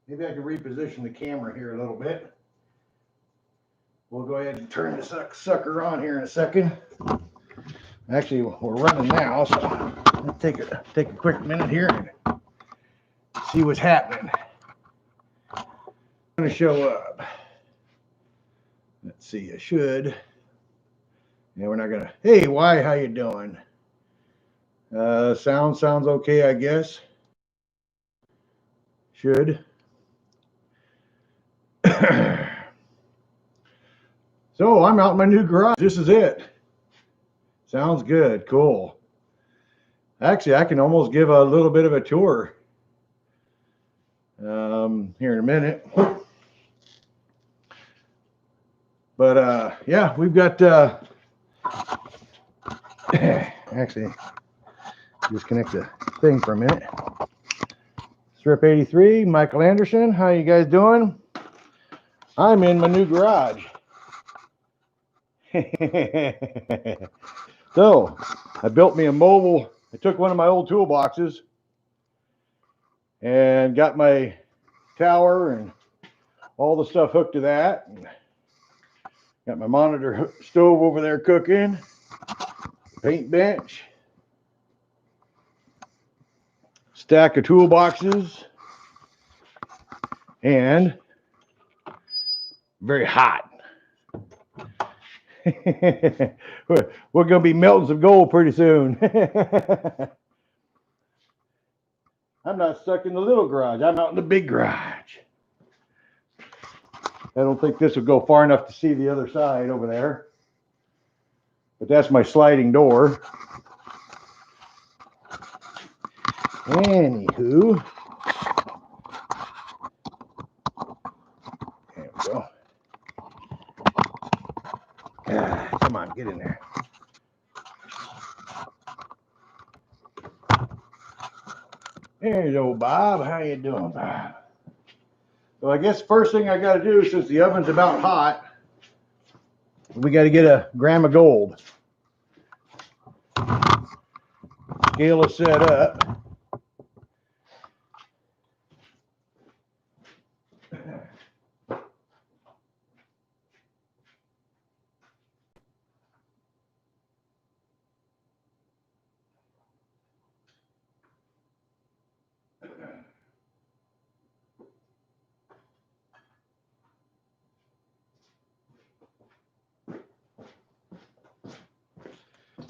Maybe I can reposition the camera here a little bit. We'll go ahead and turn this sucker on here in a second. Actually, we're running now, so let's take a quick minute here and see what's happening. I'm going to show up. Let's see, I should. Yeah, we're not gonna. Hey, why? How you doing? Sounds okay, I guess. Should. So I'm out in my new garage. This is it. Sounds good. Cool. Actually, I can almost give a little bit of a tour here in a minute. But yeah, we've got actually disconnect the thing for a minute. Strip 83, Michael Anderson. How you guys doing? I'm in my new garage. So I built me a mobile. I took one of my old toolboxes and got my tower and all the stuff hooked to that. And got my monitor stove over there cooking, paint bench, stack of toolboxes, and very hot. We're going to be melting some gold pretty soon. I'm not stuck in the little garage. I'm out in the big garage. I don't think this will go far enough to see the other side over there. But that's my sliding door. Anywho. There we go. Come on, get in there. There's old Bob. How you doing, Bob? So I guess first thing I got to do, since the oven's about hot, we got to get a gram of gold. Scale is set up.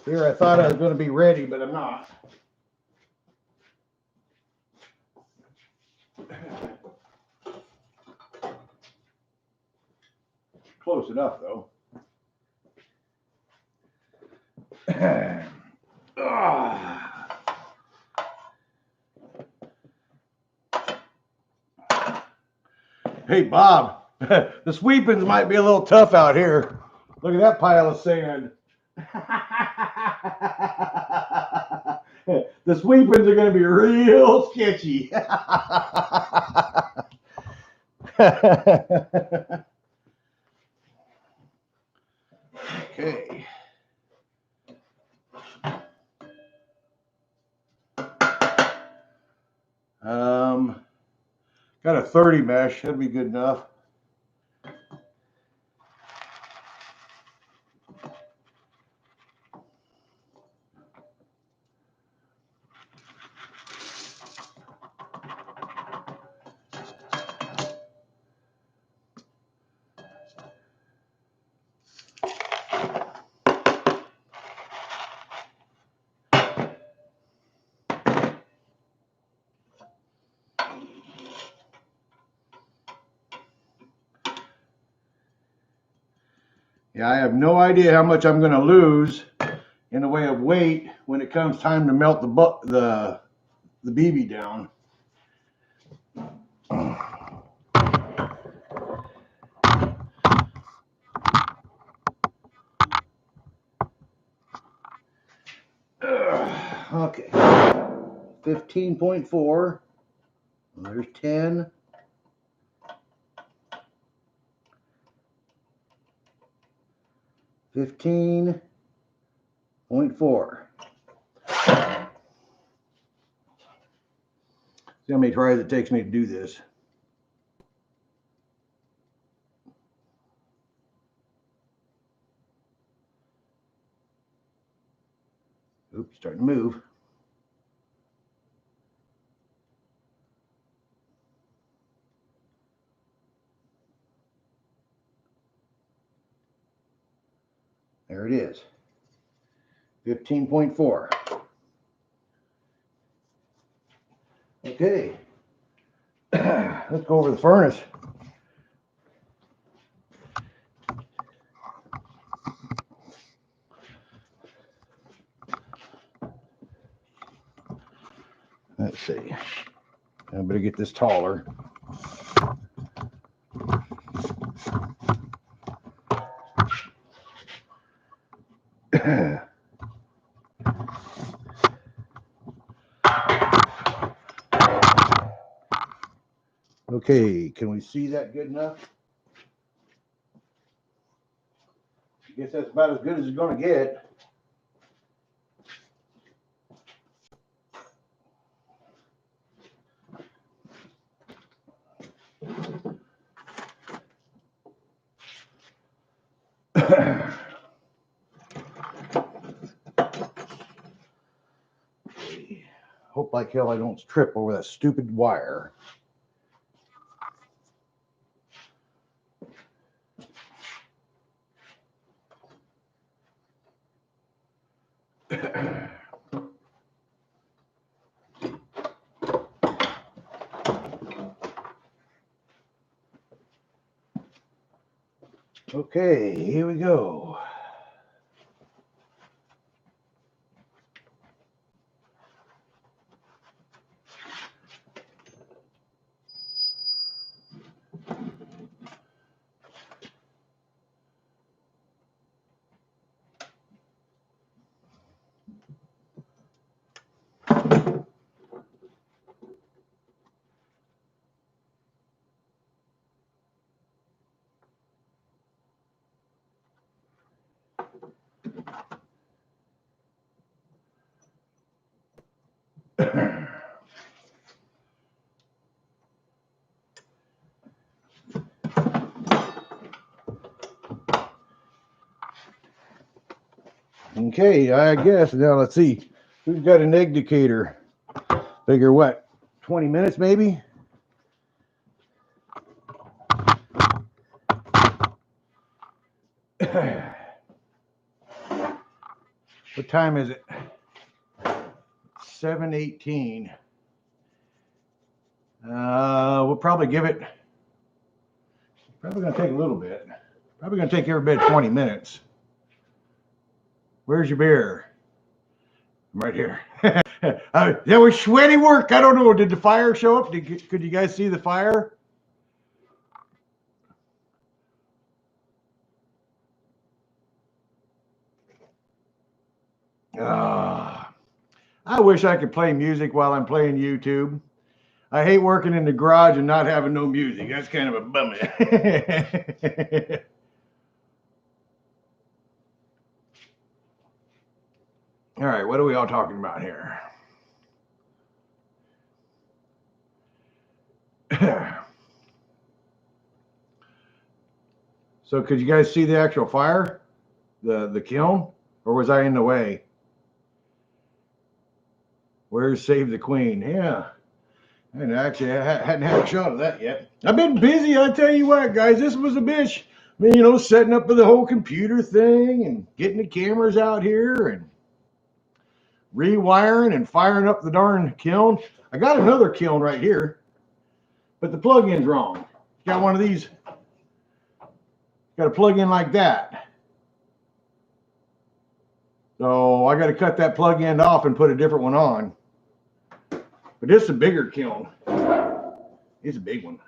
Here, I thought I was going to be ready, but I'm not. Close enough, though. Hey, Bob, the sweepings might be a little tough out here. Look at that pile of sand. The sweepings are going to be real sketchy. Okay. Got a 30 mesh. That'd be good enough. Yeah, I have no idea how much I'm going to lose in the way of weight when it comes time to melt the BB down. Okay, 15.4. There's 10. 15.4. See how many tries it takes me to do this. Oops, starting to move. There it is. 15.4. Okay. Let's go over the furnace. Let's see. I better get this taller. Okay, can we see that good enough? I guess that's about as good as it's going to get. Hope like hell I don't trip over that stupid wire. Okay, here we go. Okay, I guess now let's see. Who's got an egg indicator? Figure what? 20 minutes maybe? What time is it? 7:18. We'll probably give it, probably going to take a little bit. Probably going to take every bit 20 minutes. Where's your beer? Right here. That was sweaty work. I don't know. Did the fire show up? Could you guys see the fire? I wish I could play music while I'm playing YouTube. I hate working in the garage and not having no music. That's kind of a bummer. All right, what are we all talking about here? So could you guys see the actual fire? The kiln? Or was I in the way? Where's Save the Queen? Yeah. And actually, I hadn't had a shot of that yet. I've been busy, I tell you what, guys. This was a bitch. I mean, you know, setting up for the whole computer thing and getting the cameras out here and rewiring and firing up the darn kiln. I got another kiln right here, but the plug-in's wrong. Got one of these. Got a plug-in like that. So I got to cut that plug-in off and put a different one on. But this is a bigger kiln. It's a big one.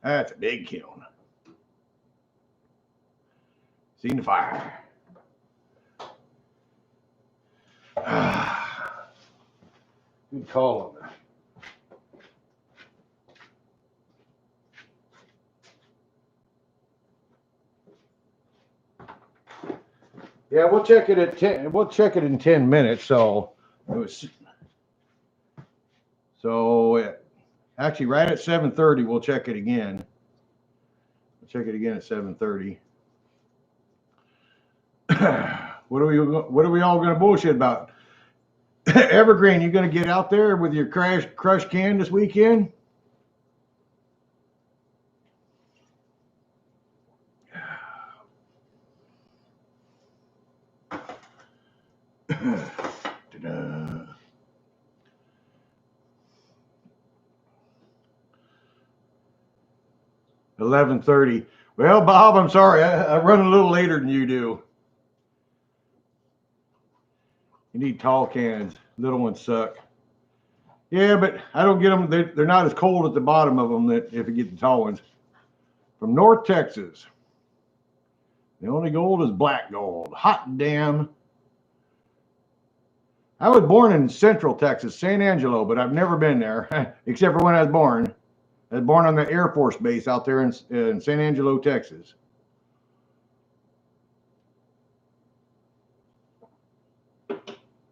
That's a big kiln. Seen the fire. Good call on that. Yeah, we'll check it at 10. We'll check it in 10 minutes. So it was. So actually, right at 7:30, we'll check it again. We'll check it again at 7:30. What are we all gonna bullshit about? Evergreen, you gonna get out there with your crush can this weekend? Ta-da. 11:30. Well, Bob, I'm sorry. I run a little later than you do. You need tall cans. Little ones suck. Yeah, but I don't get them. They're not as cold at the bottom of them that if you get the tall ones. From North Texas. The only gold is black gold. Hot damn. I was born in Central Texas, San Angelo, but I've never been there, except for when I was born. I was born on the Air Force Base out there in San Angelo, Texas.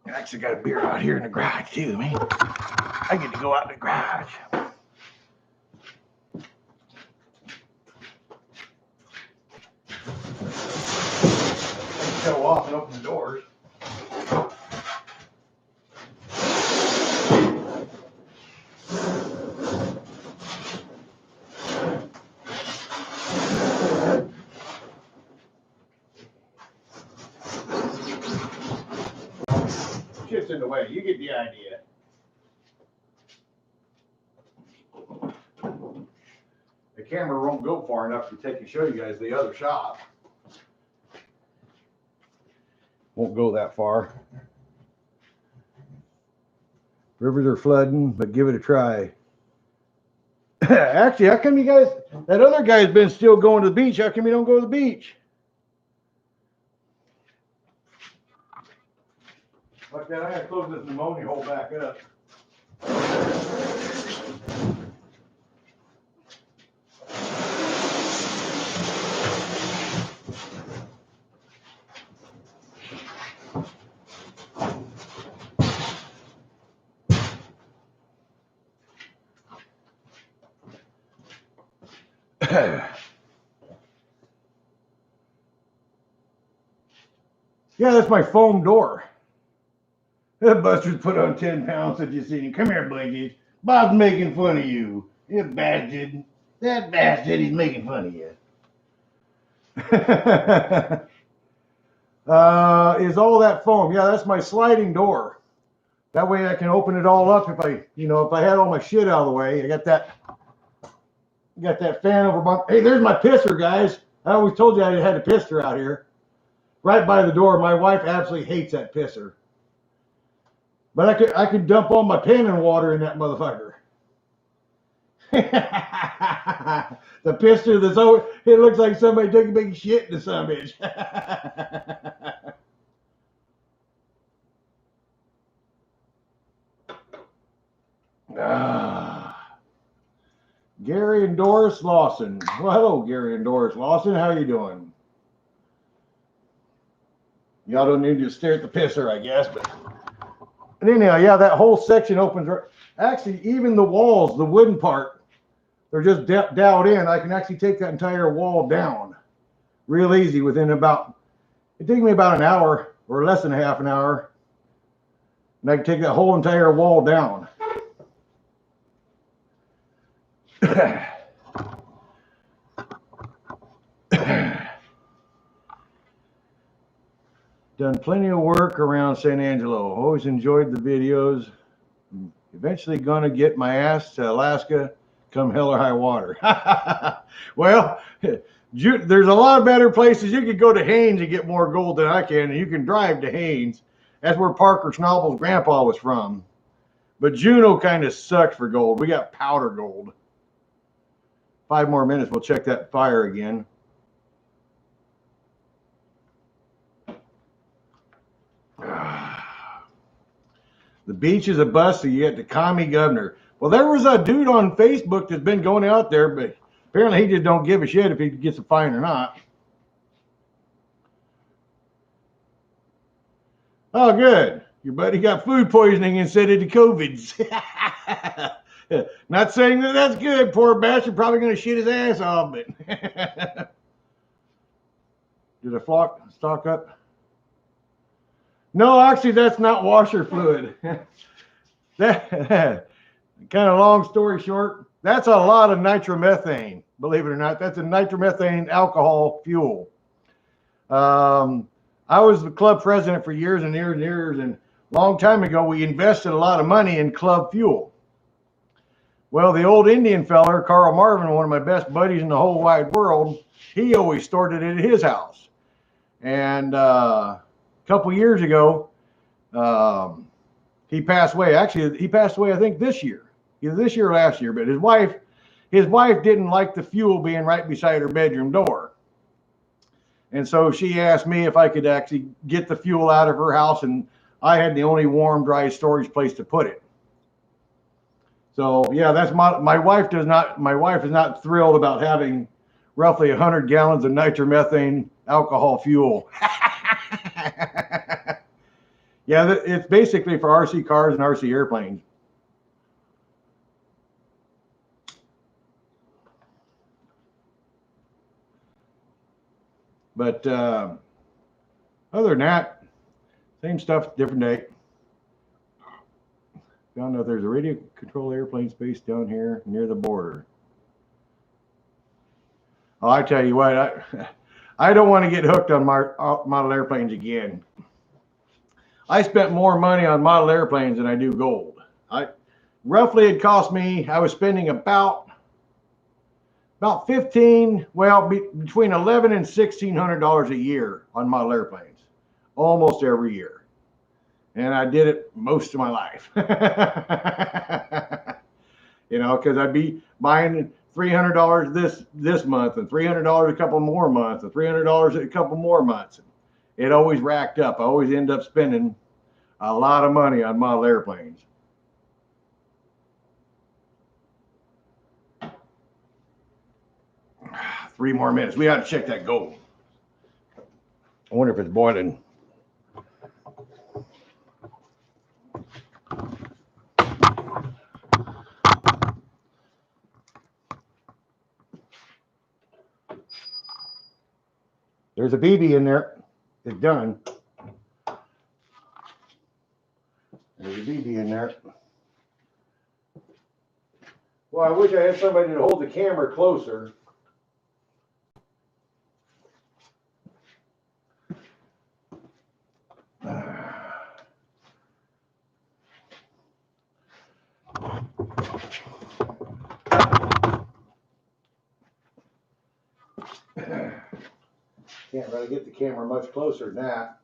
I actually got a beer out here in the garage too, man. I get to go out in the garage. I can go off and open the doors. Shit's in the way. You get the idea. The camera won't go far enough to take and show you guys the other shop. Won't go that far. Rivers are flooding, but give it a try. Actually, how come you guys, that other guy's been still going to the beach? How come you don't go to the beach? Like that, I gotta close this pneumonia hole back up. Yeah, that's my foam door. That Buster's put on 10 pounds since you seen him. Come here, Blakey. Bob's making fun of you. You bastard. That bastard, he's making fun of you. Is all that foam? Yeah, that's my sliding door. That way I can open it all up if I had all my shit out of the way. I got that fan over my. Hey, there's my pisser, guys. I always told you I had a pisser out here, right by the door. My wife absolutely hates that pisser, but I could dump all my pen and water in that motherfucker. The pisser that's over. It looks like somebody took a big shit in the son of a bitch. Gary and Doris Lawson. Well, hello, Gary and Doris Lawson. How you doing? Y'all don't need to stare at the pisser, I guess. But anyhow, yeah, that whole section opens. Actually, even the walls, the wooden part, they're just dowed in. I can actually take that entire wall down real easy within about, it takes me about an hour or less than a half an hour. And I can take that whole entire wall down. Done plenty of work around San Angelo. Always enjoyed the videos. Eventually gonna get my ass to Alaska come hell or high water. Well, there's a lot of better places. You could go to Haines and get more gold than I can, and you can drive to Haines. That's where Parker Schnaubel's grandpa was from. But Juneau kind of sucks for gold. We got powder gold. 5 more minutes, we'll check that fire again. The beach is a bust, so you get the commie governor. Well, there was a dude on Facebook that's been going out there, but apparently he just don't give a shit if he gets a fine or not. Oh, good. Your buddy got food poisoning instead of the COVIDs. Not saying that that's good. Poor bastard, probably going to shit his ass off, but did I stock up? No, actually, that's not washer fluid. That kind of long story short, that's a lot of nitromethane. Believe it or not, that's a nitromethane alcohol fuel. Um, I was the club president for years and years and years, and a long time ago, we invested a lot of money in club fuel. Well, the old Indian feller, Carl Marvin, one of my best buddies in the whole wide world, he always stored it at his house. And a couple years ago, he passed away. Actually, he passed away, I think, this year, either this year or last year. But his wife didn't like the fuel being right beside her bedroom door. And so she asked me if I could actually get the fuel out of her house, and I had the only warm, dry storage place to put it. So yeah, that's my wife does not. My wife is not thrilled about having roughly 100 gallons of nitromethane alcohol fuel. Yeah, it's basically for RC cars and RC airplanes. But other than that, same stuff, different day. Found out there's a radio control airplane space down here near the border. Oh, I tell you what, I don't want to get hooked on model airplanes again. I spent more money on model airplanes than I do gold. Roughly it cost me, I was spending about 15, well, between 11 and $1,600 a year on model airplanes, almost every year. And I did it most of my life. You know, because I'd be buying $300 this month and $300 a couple more months and $300 a couple more months. It always racked up. I always end up spending a lot of money on model airplanes. Three more minutes. We got to check that gold. I wonder if it's boiling. There's a BB in there. It's done. There's a BB in there. Well, I wish I had somebody to hold the camera closer. Can't really get the camera much closer than that.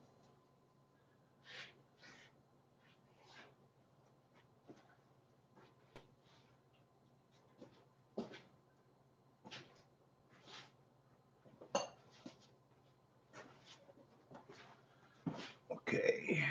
Okay.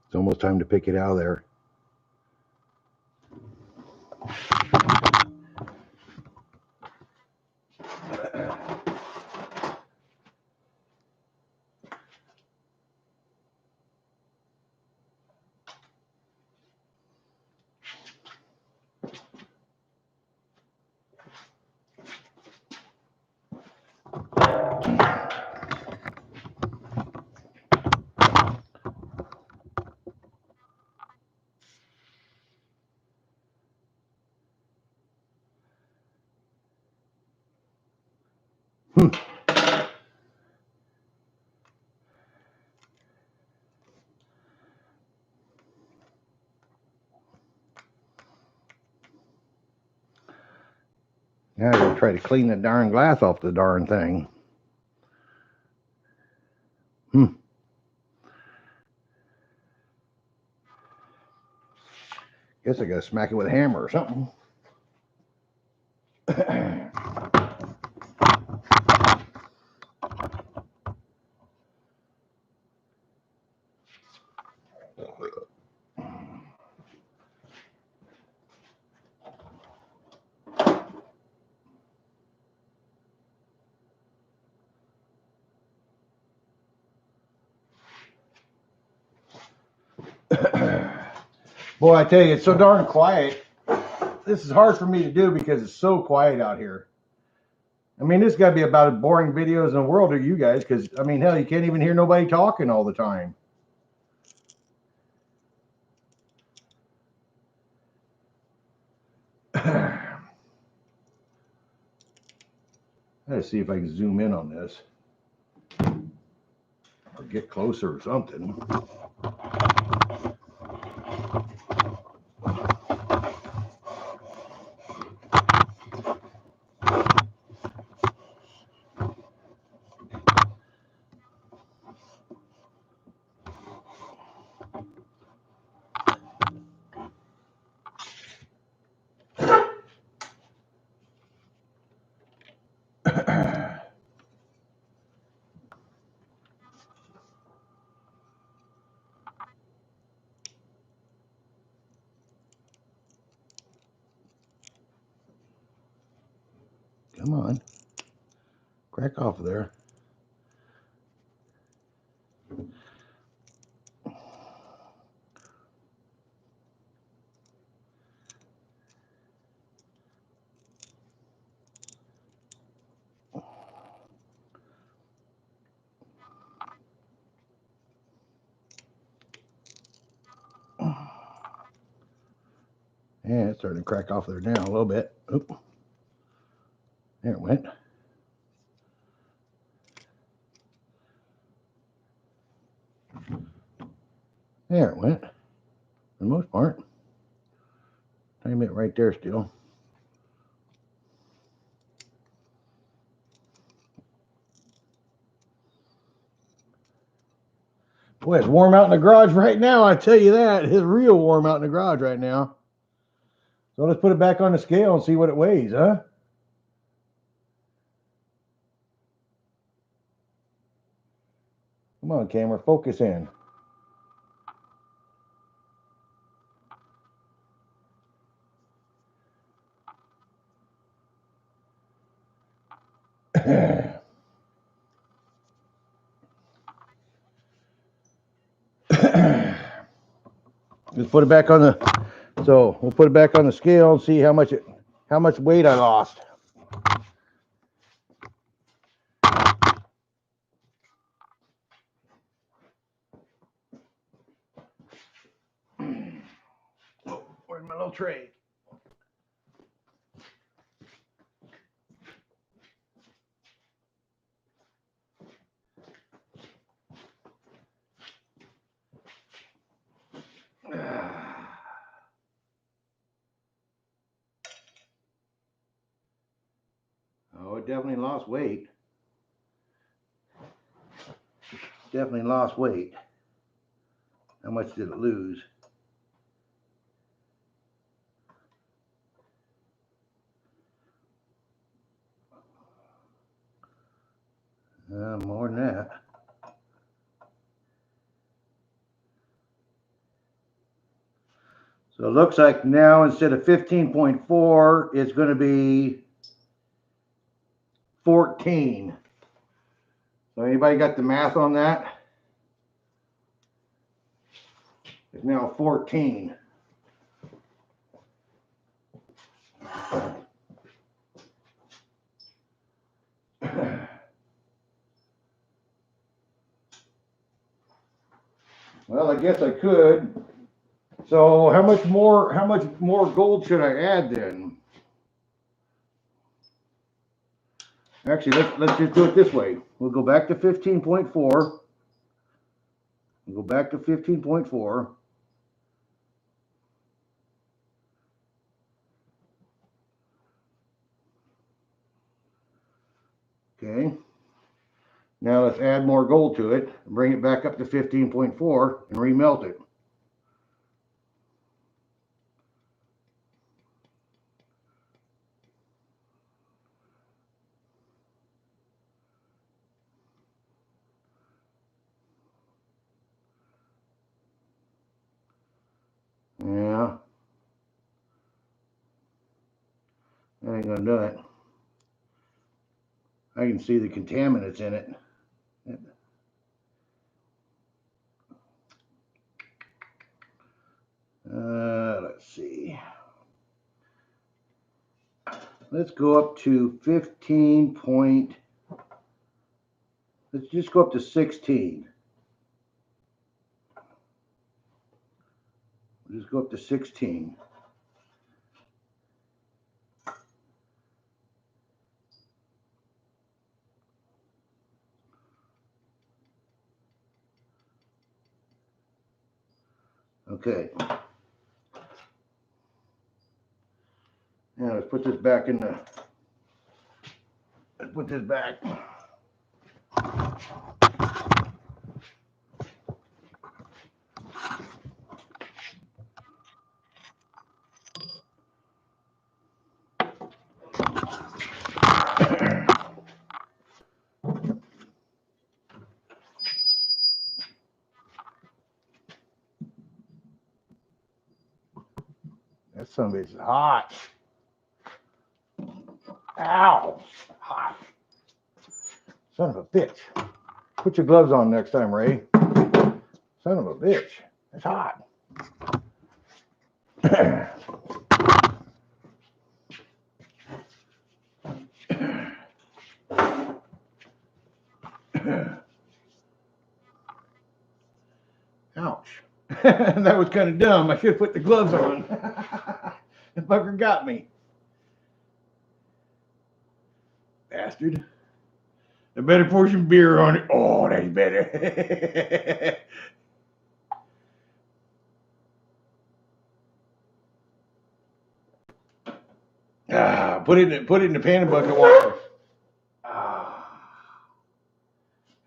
It's almost time to pick it out of there. Now I gotta try to clean the darn glass off the darn thing. Guess I gotta smack it with a hammer or something. Boy, I tell you, it's so darn quiet. This is hard for me to do because it's so quiet out here. I mean, this got to be about as boring videos in the world to you guys because, I mean, hell, you can't even hear nobody talking all the time. Let's see if I can zoom in on this or get closer or something. Come on. Crack off there. Yeah, it's starting to crack off there now a little bit. Oop. There it went. There it went. For the most part. Tiny bit right there still. Boy, it's warm out in the garage right now. I tell you that. It's real warm out in the garage right now. So let's put it back on the scale and see what it weighs, huh? Come on, camera, focus in. Let's put it back on the. So we'll put it back on the scale and see how much weight I lost. Oh, where's my little tray? Oh, it definitely lost weight. Definitely lost weight. How much did it lose? More than that. So it looks like now instead of 15.4, it's going to be 14. So anybody got the math on that? It's now 14. Well, I guess I could. So how much more gold should I add then? Actually, let's just do it this way. We'll go back to 15.4. We'll go back to 15.4. Okay. Now let's add more gold to it and bring it back up to 15.4 and remelt it. ain't gonna do it. I can see the contaminants in it. Let's see. Let's go up to 15 point. Let's just go up to 16. We'll just go up to 16. Okay. Now let's put this back in the. Let's put this back. That son of a bitch is hot. Ow! Hot. Son of a bitch. Put your gloves on next time, Ray. Son of a bitch. It's hot. Ouch. That was kind of dumb. I should have put the gloves on. The fucker got me. Bastard. I better pour some beer on it. Oh, that's better. Put it in the pan and bucket of water.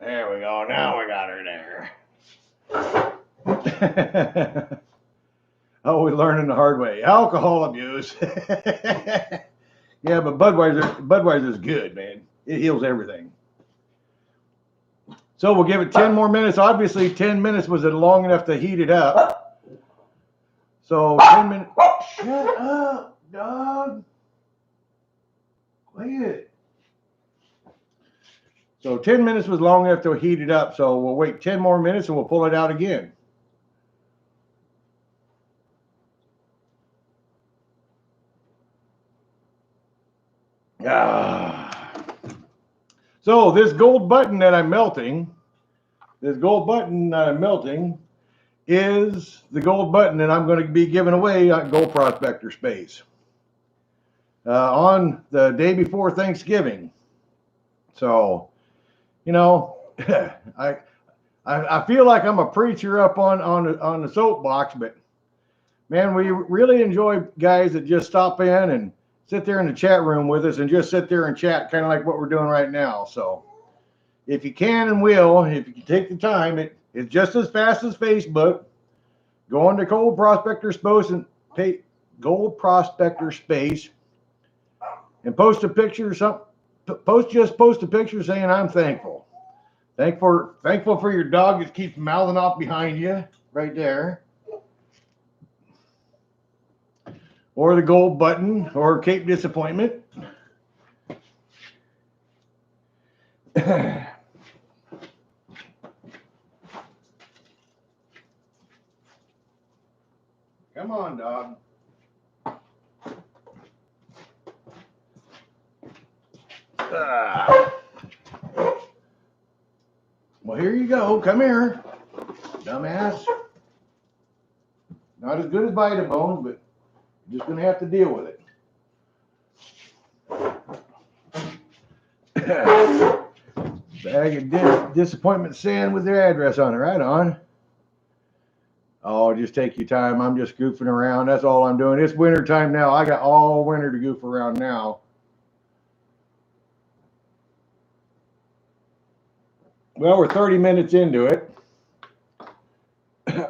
There we go. Now we got her there. Oh, we're learning the hard way. Alcohol abuse. Yeah, but Budweiser's good, man. It heals everything. So we'll give it 10 more minutes. Obviously, 10 minutes was long enough to heat it up. So 10 minutes. Shut up, dog. Quiet. So 10 minutes was long enough to heat it up. So we'll wait 10 more minutes and we'll pull it out again. So this gold button that I'm melting, is the gold button that I'm going to be giving away on Gold Prospector Space on the day before Thanksgiving. So, you know, I feel like I'm a preacher up on the soapbox, but man, we really enjoy guys that just stop in and sit there in the chat room with us and just sit there and chat, kind of like what we're doing right now. So if you can and will, if you can take the time, it's just as fast as Facebook. Go on to Gold Prospector Space and Gold Prospector Space and post a picture. Post a picture saying I'm thankful. Thankful for your dog that keeps mouthing off behind you right there. Or the gold button, or Cape Disappointment. Come on, dog. Well, here you go. Come here, dumbass. Not as good as Vitabones, but you're just going to have to deal with it. Bag of disappointment sand with their address on it. Right on. Oh, just take your time. I'm just goofing around. That's all I'm doing. It's winter time now. I got all winter to goof around now. Well, we're 30 minutes into it.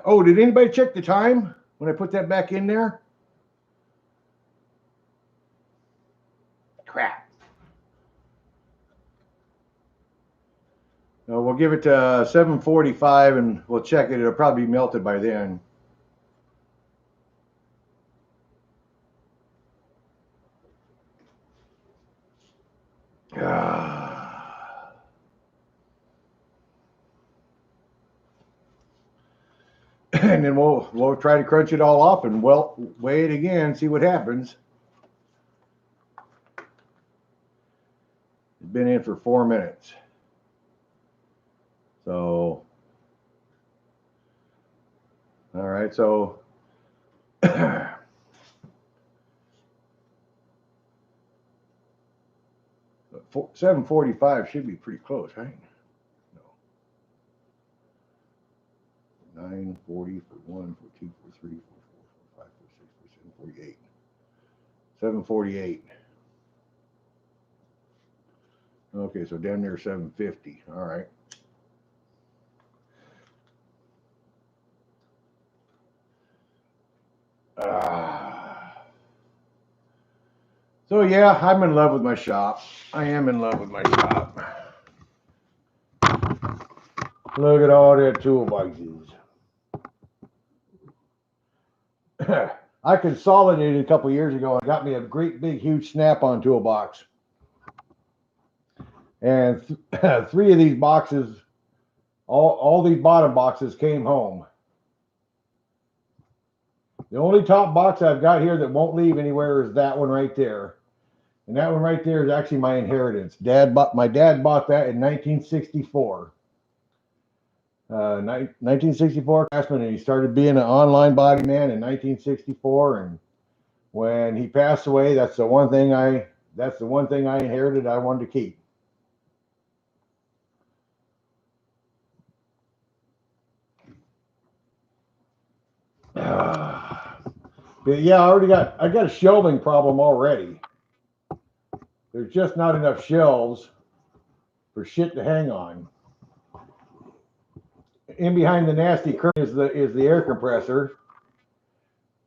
Oh, did anybody check the time when I put that back in there? Crap. No, we'll give it to 7:45 and we'll check it. It'll probably be melted by then. And then we'll try to crunch it all up and weigh it again, see what happens. It's been in for 4 minutes. So, all right, so 745 should be pretty close, right? No. 940 for 1, for 2, for 3, for 4, for 5, for 6, for 7, 48. 748. Okay, so down near 750. All right. So yeah, I'm in love with my shop. I am in love with my shop. Look at all that toolboxes. I consolidated a couple years ago and got me a great big huge snap-on toolbox. And 3 of these boxes, all these bottom boxes came home. The only top box I've got here that won't leave anywhere is that one right there. And that one right there is actually my inheritance. My dad bought that in 1964. 1964 Craftsman, and he started being an online body man in 1964. And when he passed away, that's the one thing I inherited. I wanted to keep. But yeah, I got a shelving problem already. There's just not enough shelves for shit to hang on. In behind the nasty curtain is the air compressor.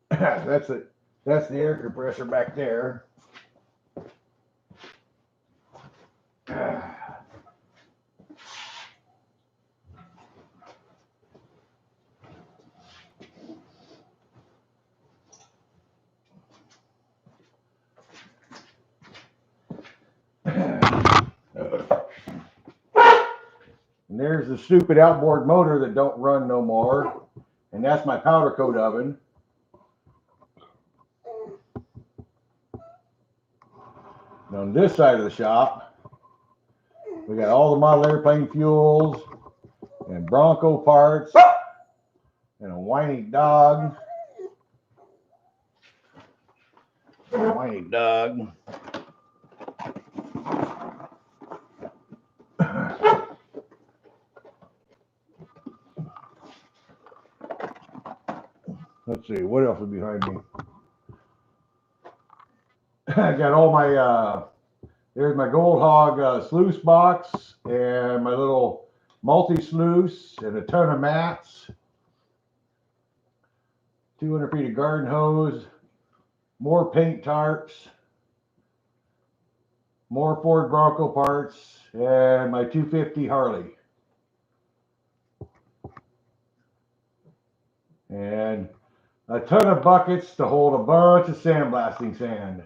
That's the air compressor back there. And there's the stupid outboard motor that don't run no more. And that's my powder coat oven. And on this side of the shop, we got all the model airplane fuels and Bronco parts and a whiny dog. Whiny dog. Let's see, what else is behind me? I got all my, there's my Gold Hog sluice box and my little multi-sluice and a ton of mats. 200 feet of garden hose, more paint tarps, more Ford Bronco parts, and my 250 Harley. And a ton of buckets to hold a bunch of sandblasting sand.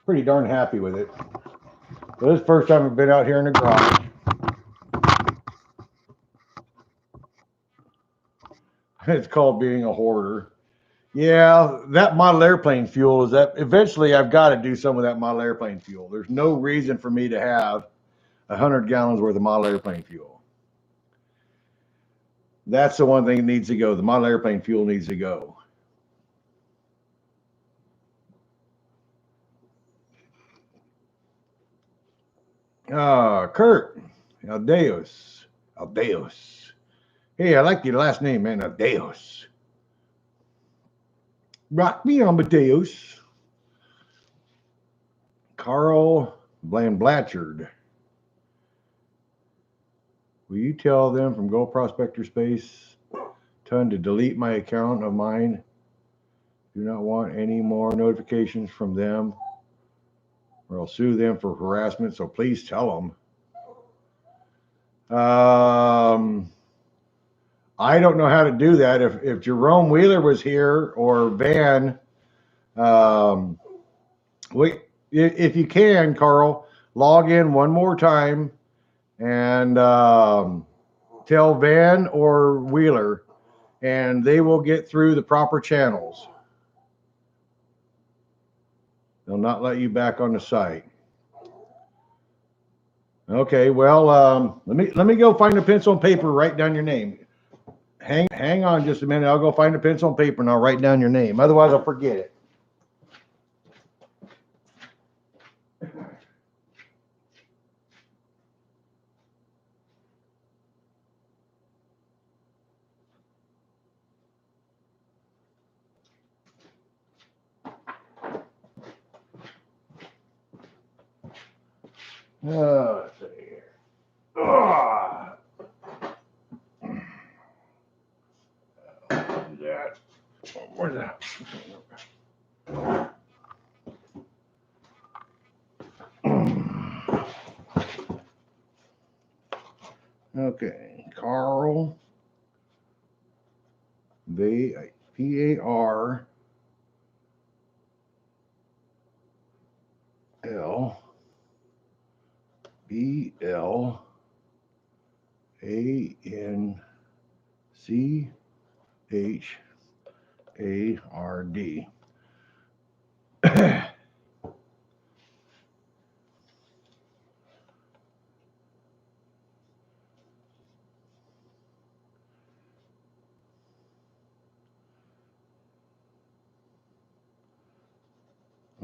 Pretty darn happy with it. So this is the first time I've been out here in the garage. It's called being a hoarder. Yeah, that model airplane fuel is that eventually I've got to do some of that model airplane fuel. There's no reason for me to have 100 gallons worth of model airplane fuel. That's the one thing that needs to go. The model airplane fuel needs to go. Kurt, Aldeos. Hey, I like your last name, man, Aldeos. Rock me, Amadeus. Carl Blanchard. Will you tell them from Go Prospector Space Ton to delete my account of mine? Do not want any more notifications from them. or I'll sue them for harassment. So please tell them. I don't know how to do that. If Jerome Wheeler was here or Van, wait, if you can, Carl, log in one more time and tell Van or Wheeler, and they will get through the proper channels. They'll not let you back on the site. Okay, well, let me go find a pencil and paper. Write down your name. Hang on just a minute. I'll go find a pencil and paper and I'll write down your name. Otherwise, I'll forget it. Let's see here. That. Where's that? Okay, Carl. P-A-R-L BLANCHARD.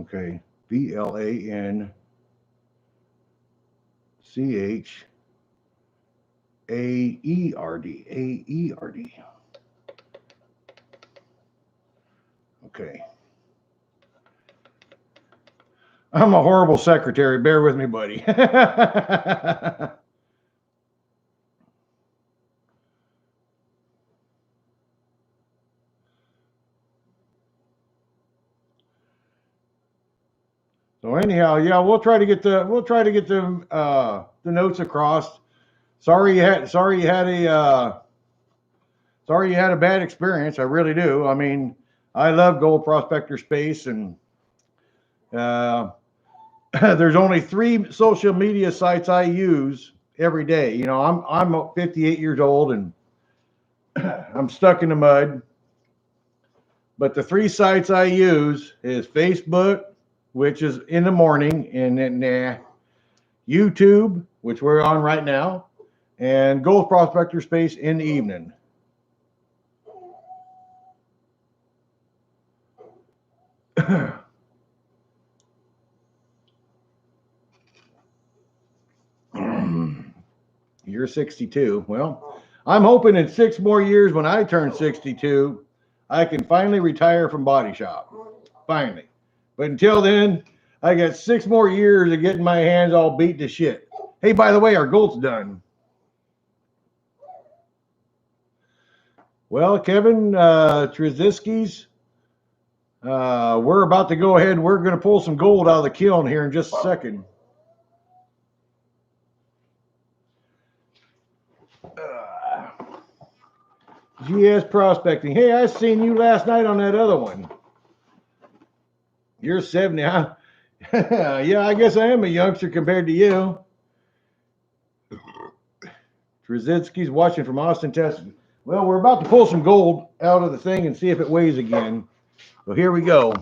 Okay, BLANCHARD. AERD. Okay. I'm a horrible secretary. Bear with me, buddy. So anyhow, yeah, we'll try to get the notes across. Sorry you had a bad experience. I really do. I mean, I love Gold Prospector Space, and there's only 3 social media sites I use every day. You know, I'm 58 years old and I'm stuck in the mud. But the 3 sites I use is Facebook, which is in the morning, and then YouTube, which we're on right now, and Gold Prospector Space in the evening. You're 62. Well, I'm hoping in 6 more years when I turn 62, I can finally retire from body shop. Finally. But until then, I got 6 more years of getting my hands all beat to shit. Hey, by the way, our gold's done. Well, Kevin, Trzeski's, we're about to go ahead. We're going to pull some gold out of the kiln here in just a second. GS Prospecting. Hey, I seen you last night on that other one. You're 70, huh? Yeah, I guess I am a youngster compared to you. Trzeski's watching from Austin, Texas. Well, we're about to pull some gold out of the thing and see if it weighs again. So here we go.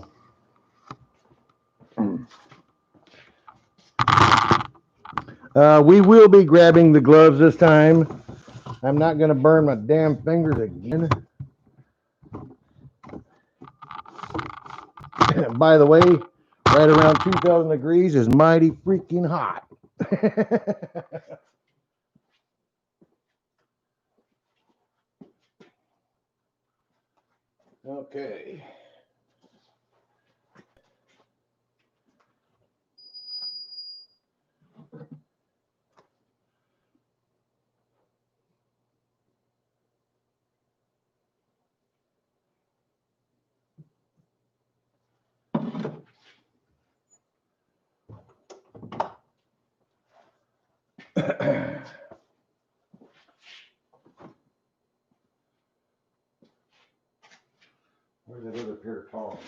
We will be grabbing the gloves this time. I'm not going to burn my damn fingers again. By the way, right around 2,000 degrees is mighty freaking hot. Okay. Where's that other pair of tongs?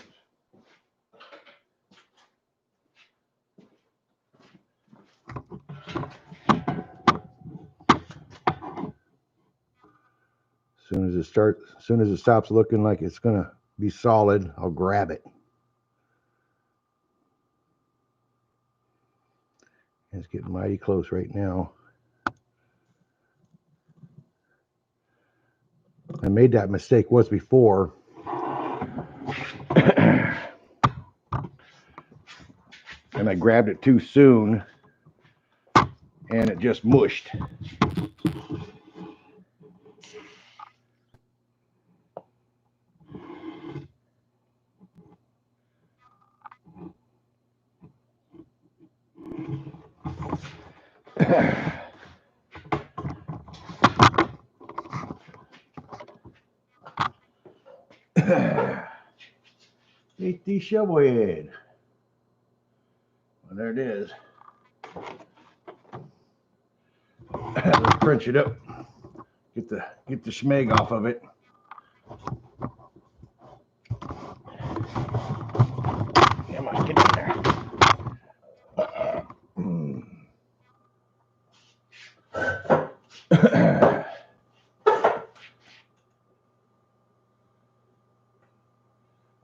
As soon as it stops looking like it's gonna be solid, I'll grab it. It's getting mighty close right now. I made that mistake once before. And I grabbed it too soon and it just mushed. Eat the shovel head. Well, there it is. Let's crunch it up. Get the schmeg off of it. Come on, get in there.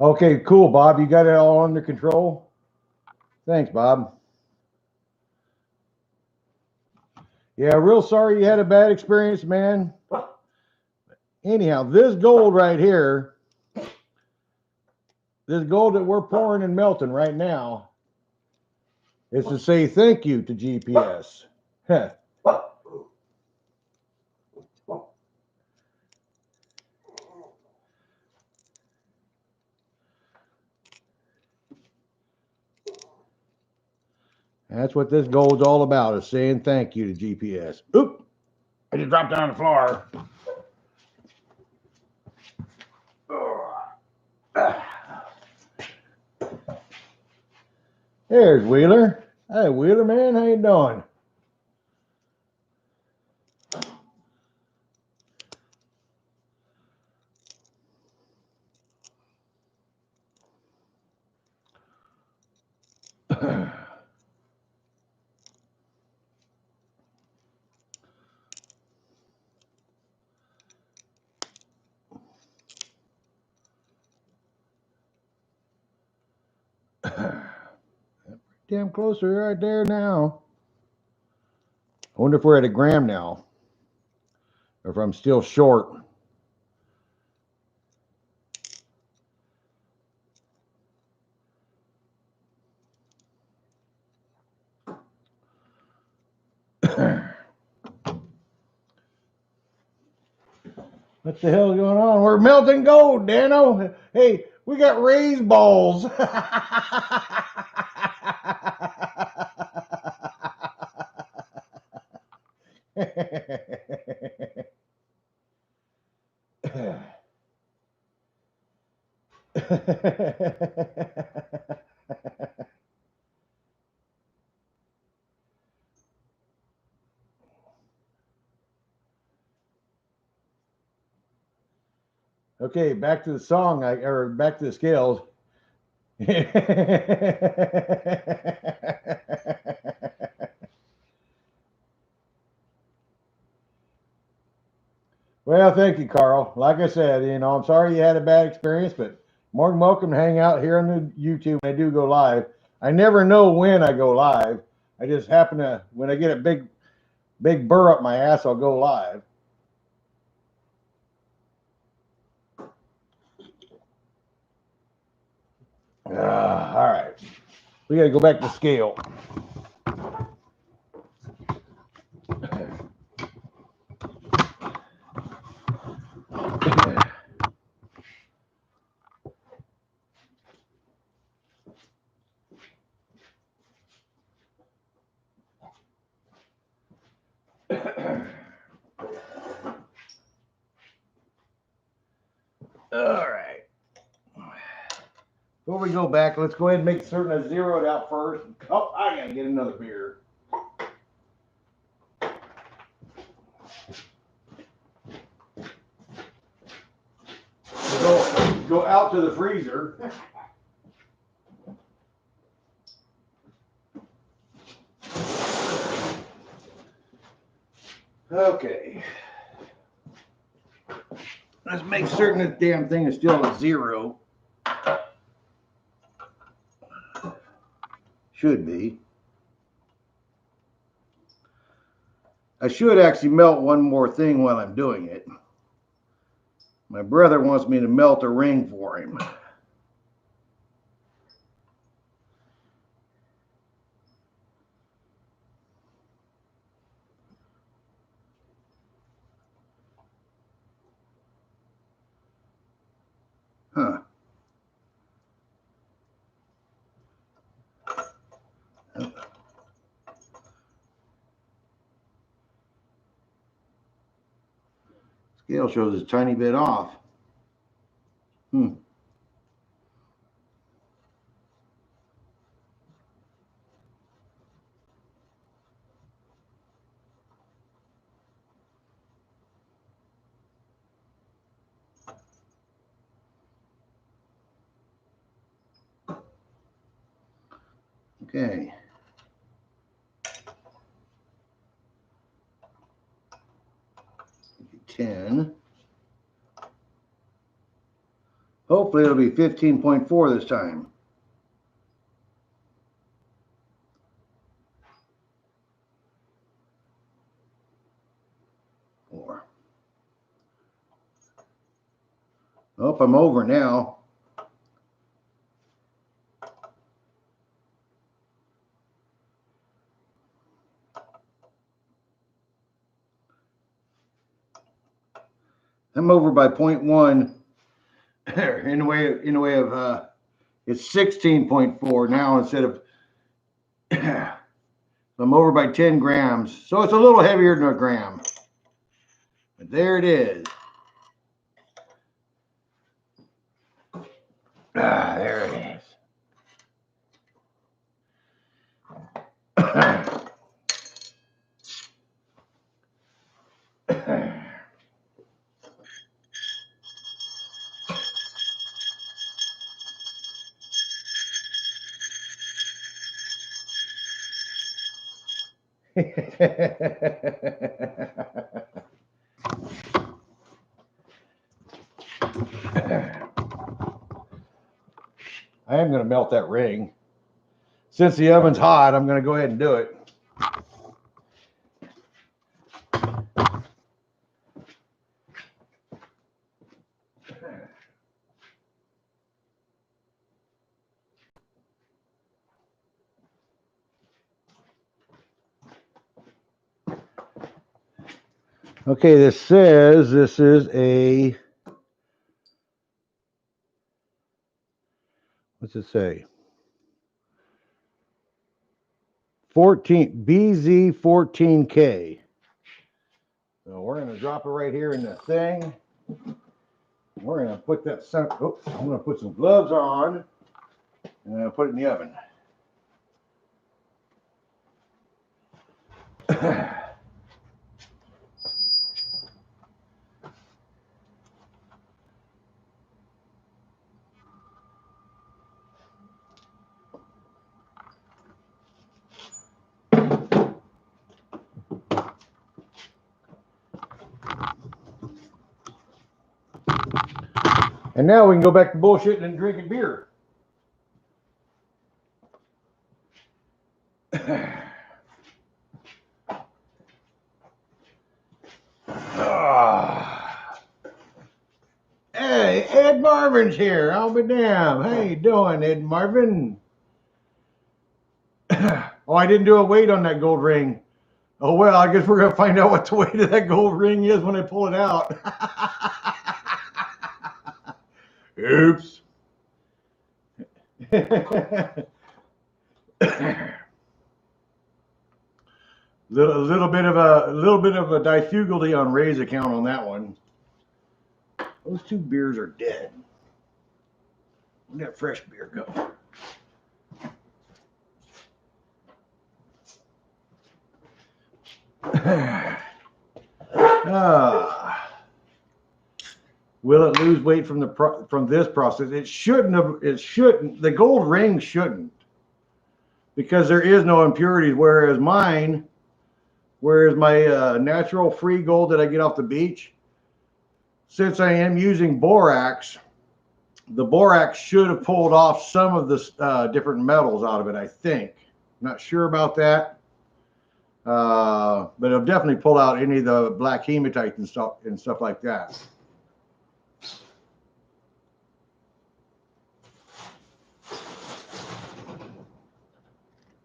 Okay, cool, Bob. You got it all under control? Thanks, Bob. Yeah, real sorry you had a bad experience, man. Anyhow, this gold right here, this gold that we're pouring and melting right now, is to say thank you to GPS. That's what this gold's all about, is saying thank you to GPS. Oop! I just dropped down on the floor. There's Wheeler. Hey, Wheeler, man, how you doing? Damn close to right there now. I wonder if we're at a gram now, or if I'm still short. What the hell is going on? We're melting gold, Dano. Hey, we got raised balls. Okay, back to the song, or back to the scales. Well, thank you, Carl. Like I said, I'm sorry you had a bad experience, but more than welcome to hang out here on the YouTube when I do go live. I never know when I go live. I just happen to, when I get a big burr up my ass, I'll go live. All right. We got to go back to scale. All right. Before we go back, let's go ahead and make certain I zeroed out first. Oh, I gotta get another beer. go out to the freezer. Okay. Let's make certain this damn thing is still at 0. Should be. I should actually melt one more thing while I'm doing it. My brother wants me to melt a ring for him. Huh. Scale shows it's a tiny bit off. Okay. $10. Hopefully it'll be 15.4 this time. Oh, I'm over now. I'm over by 0.1 in the way of it's 16.4 now instead of I'm over by 10 grams. So it's a little heavier than a gram. But there it is. There it is. I am going to melt that ring. Since the oven's hot, I'm going to go ahead and do it. Okay, this says this is a, what's it say? BZ14K. So we're going to drop it right here in the thing. We're going to put that, oops, I'm going to put some gloves on and put it in the oven. And now we can go back to bullshitting and drinking beer. Hey, Ed Marvin's here. I'll be damned. How you doing, Ed Marvin? Oh, I didn't do a weight on that gold ring. Oh, well, I guess we're going to find out what the weight of that gold ring is when I pull it out. Oops. little bit of a difficulty on Ray's account on that one. Those two beers are dead. Where'd that fresh beer go? Will it lose weight from this process? It shouldn't have. It shouldn't. The gold ring shouldn't, because there is no impurities. Whereas my natural free gold that I get off the beach, since I am using borax, the borax should have pulled off some of the different metals out of it. I think. Not sure about that, but it'll definitely pull out any of the black hematite and stuff like that.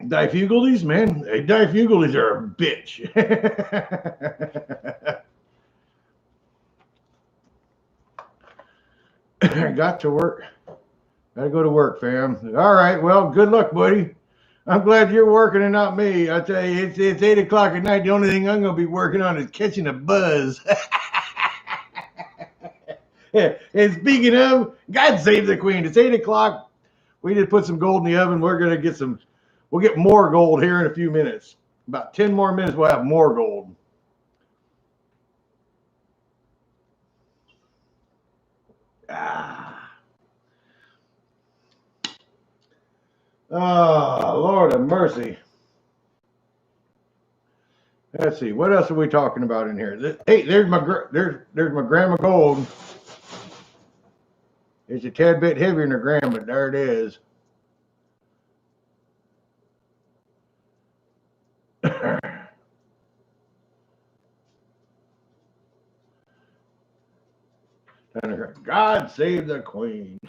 Difugalies, man. Hey, difugalies are a bitch. Got to work. Gotta go to work, fam. All right. Well, good luck, buddy. I'm glad you're working and not me. I tell you, it's 8 o'clock at night. The only thing I'm gonna be working on is catching a buzz. And speaking of, God save the Queen. It's 8 o'clock. We just put some gold in the oven. We're gonna get some. We'll get more gold here in a few minutes. About 10 more minutes, we'll have more gold. Oh, Lord of mercy. Let's see. What else are we talking about in here? Hey, there's my gram of gold. It's a tad bit heavier than a gram, but there it is. God save the Queen.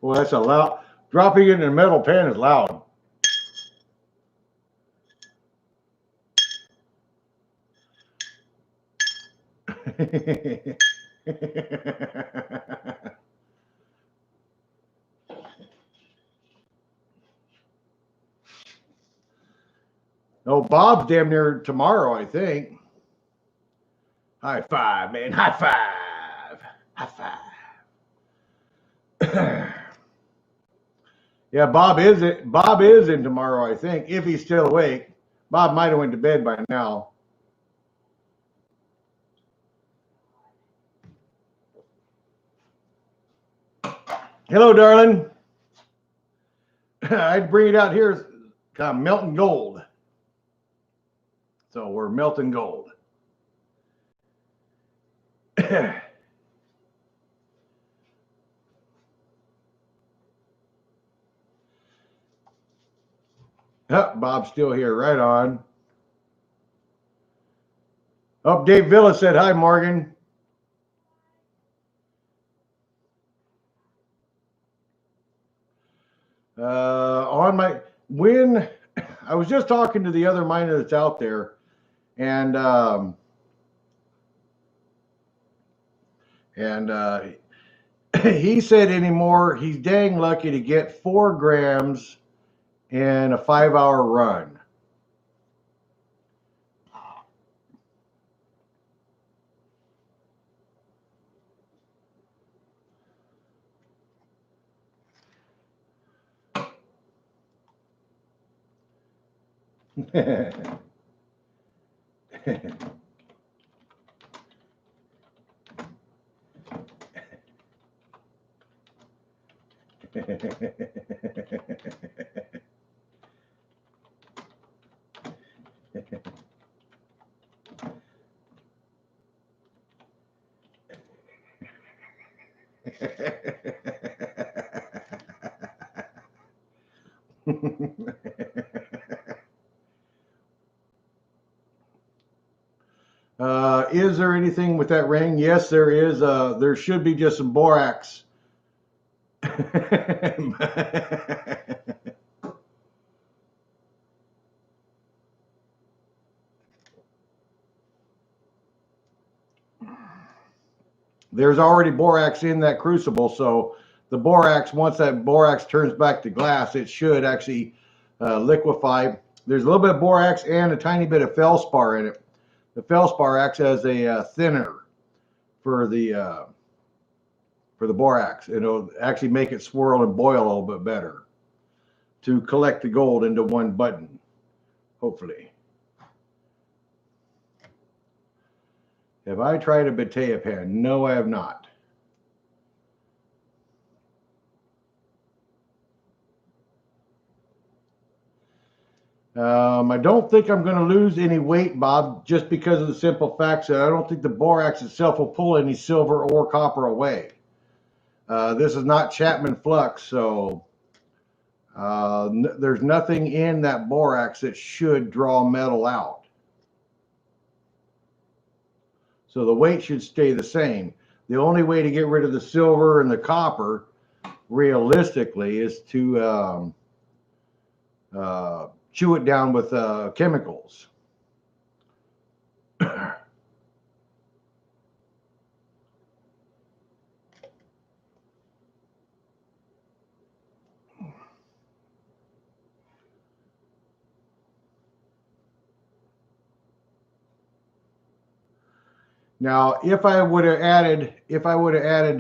Well, that's a loud. Dropping it in a metal pan is loud. Oh, Bob's damn near tomorrow, I think. High five, man. High five. High five. Yeah, Bob is in tomorrow, I think, if he's still awake. Bob might have went to bed by now. Hello, darling. I'd bring it out here. Kind of melting gold. So we're melting gold. Oh, Bob's still here. Right on. Oh, Dave Villa said hi, Morgan. When I was just talking to the other miner that's out there, and he said anymore, he's dang lucky to get 4 grams in a 5-hour run. Is there anything with that ring? Yes, there is. There should be just some borax. There's already borax in that crucible, so the borax, once that borax turns back to glass, it should actually liquefy. There's a little bit of borax and a tiny bit of feldspar in it. The feldspar acts as a thinner for the for the borax. It'll actually make it swirl and boil a little bit better to collect the gold into one button, hopefully. Have I tried a Batea pen? No, I have not. I don't think I'm going to lose any weight, Bob, just because of the simple fact that I don't think the borax itself will pull any silver or copper away. This is not Chapman flux, so there's nothing in that borax that should draw metal out. So the weight should stay the same. The only way to get rid of the silver and the copper, realistically, is to chew it down with chemicals. Now, if I would have added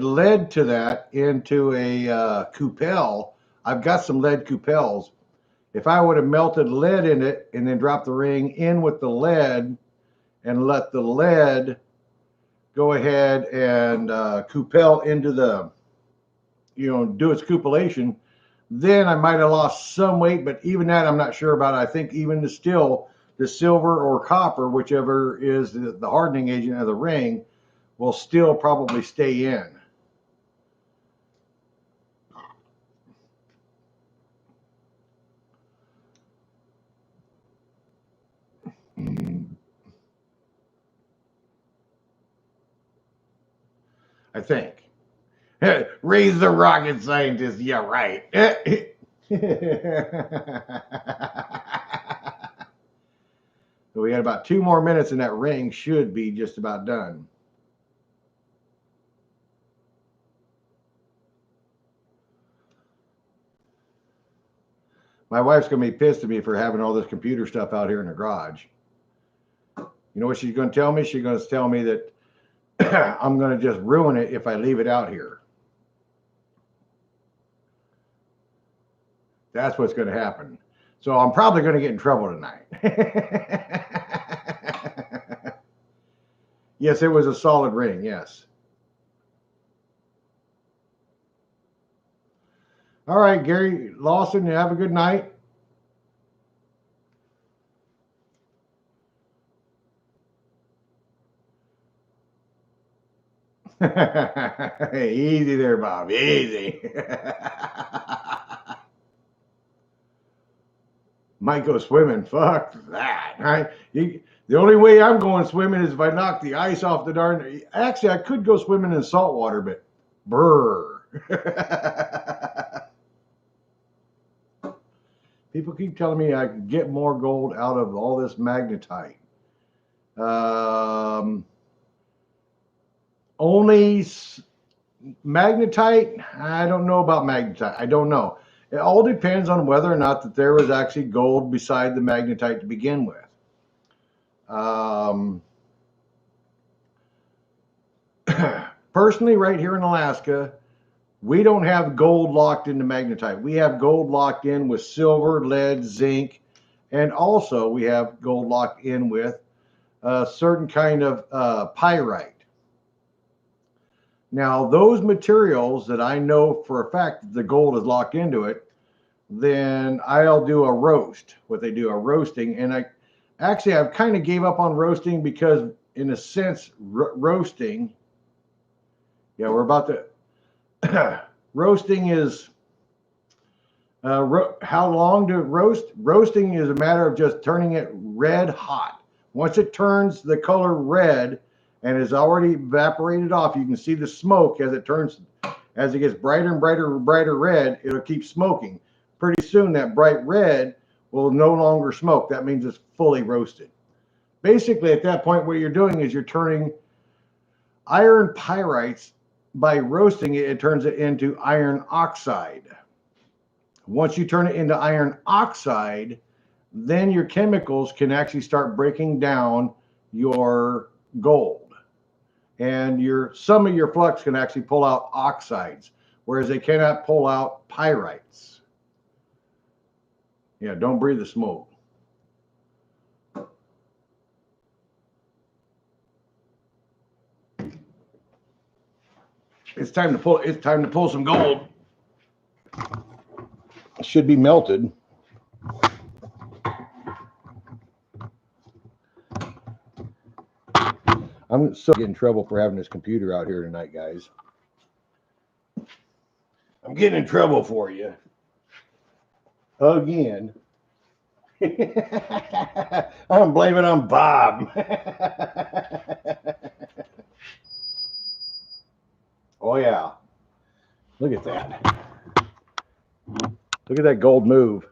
lead to that into a coupelle, I've got some lead coupelles. If I would have melted lead in it and then dropped the ring in with the lead and let the lead go ahead and coupelle into the, do its coupellation, then I might have lost some weight, but even that I'm not sure about. I think even the silver or copper, whichever is the hardening agent of the ring, will still probably stay in. I think. Raise the rocket scientist. Yeah, right. So we got about 2 more minutes and that ring should be just about done. My wife's going to be pissed at me for having all this computer stuff out here in the garage. You know what she's going to tell me? She's going to tell me that I'm going to just ruin it if I leave it out here. That's what's going to happen. So I'm probably going to get in trouble tonight. Yes, it was a solid ring, yes. All right, Gary Lawson, you have a good night. Easy there, Bob. Easy. Might go swimming. Fuck that. Right? The only way I'm going swimming is if I knock the ice off the darn. Actually, I could go swimming in salt water, but brr. People keep telling me I can get more gold out of all this magnetite. Only magnetite? I don't know about magnetite. I don't know. It all depends on whether or not that there was actually gold beside the magnetite to begin with. Personally, right here in Alaska, we don't have gold locked into magnetite. We have gold locked in with silver, lead, zinc, and also we have gold locked in with a certain kind of pyrite. Now, those materials that I know for a fact that the gold is locked into it, then I'll do a roast, what they do, a roasting. And I've kind of gave up on roasting because, in a sense, roasting, yeah, we're about to, roasting is, how long to roast? Roasting is a matter of just turning it red hot. Once it turns the color red, and is already evaporated off, you can see the smoke as it gets brighter and brighter red, it'll keep smoking. Pretty soon that bright red will no longer smoke. That means it's fully roasted. Basically, at that point, what you're doing is you're turning iron pyrites, by roasting it, it turns it into iron oxide. Once you turn it into iron oxide, then your chemicals can actually start breaking down your gold. and some of your flux can actually pull out oxides, whereas they cannot pull out pyrites. Yeah, don't breathe the smoke. It's time to pull some gold. It should be melted. I'm so getting in trouble for having this computer out here tonight, guys. I'm getting in trouble for you. Again. I'm blaming on Bob. Oh, yeah. Look at that. Look at that gold move.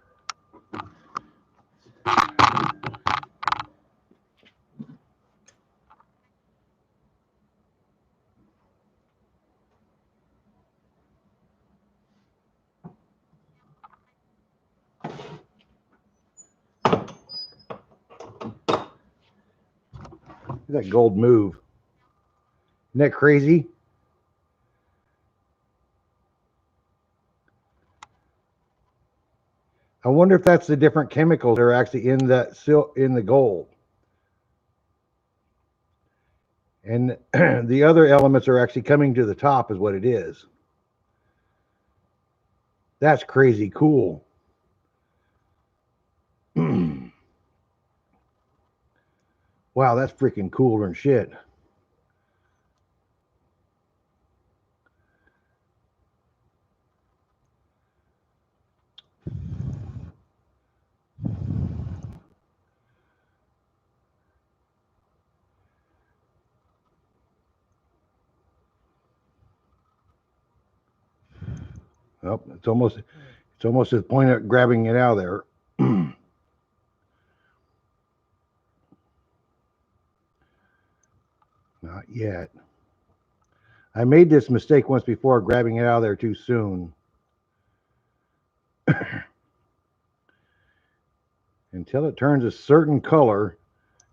Look at that gold move. Isn't that crazy? I wonder if that's the different chemicals that are actually in the gold. And the other elements are actually coming to the top is what it is. That's crazy cool. Wow, that's freaking cooler than shit. Oh, it's almost to the point of grabbing it out of there. Not yet. I made this mistake once before, grabbing it out of there too soon. Until it turns a certain color,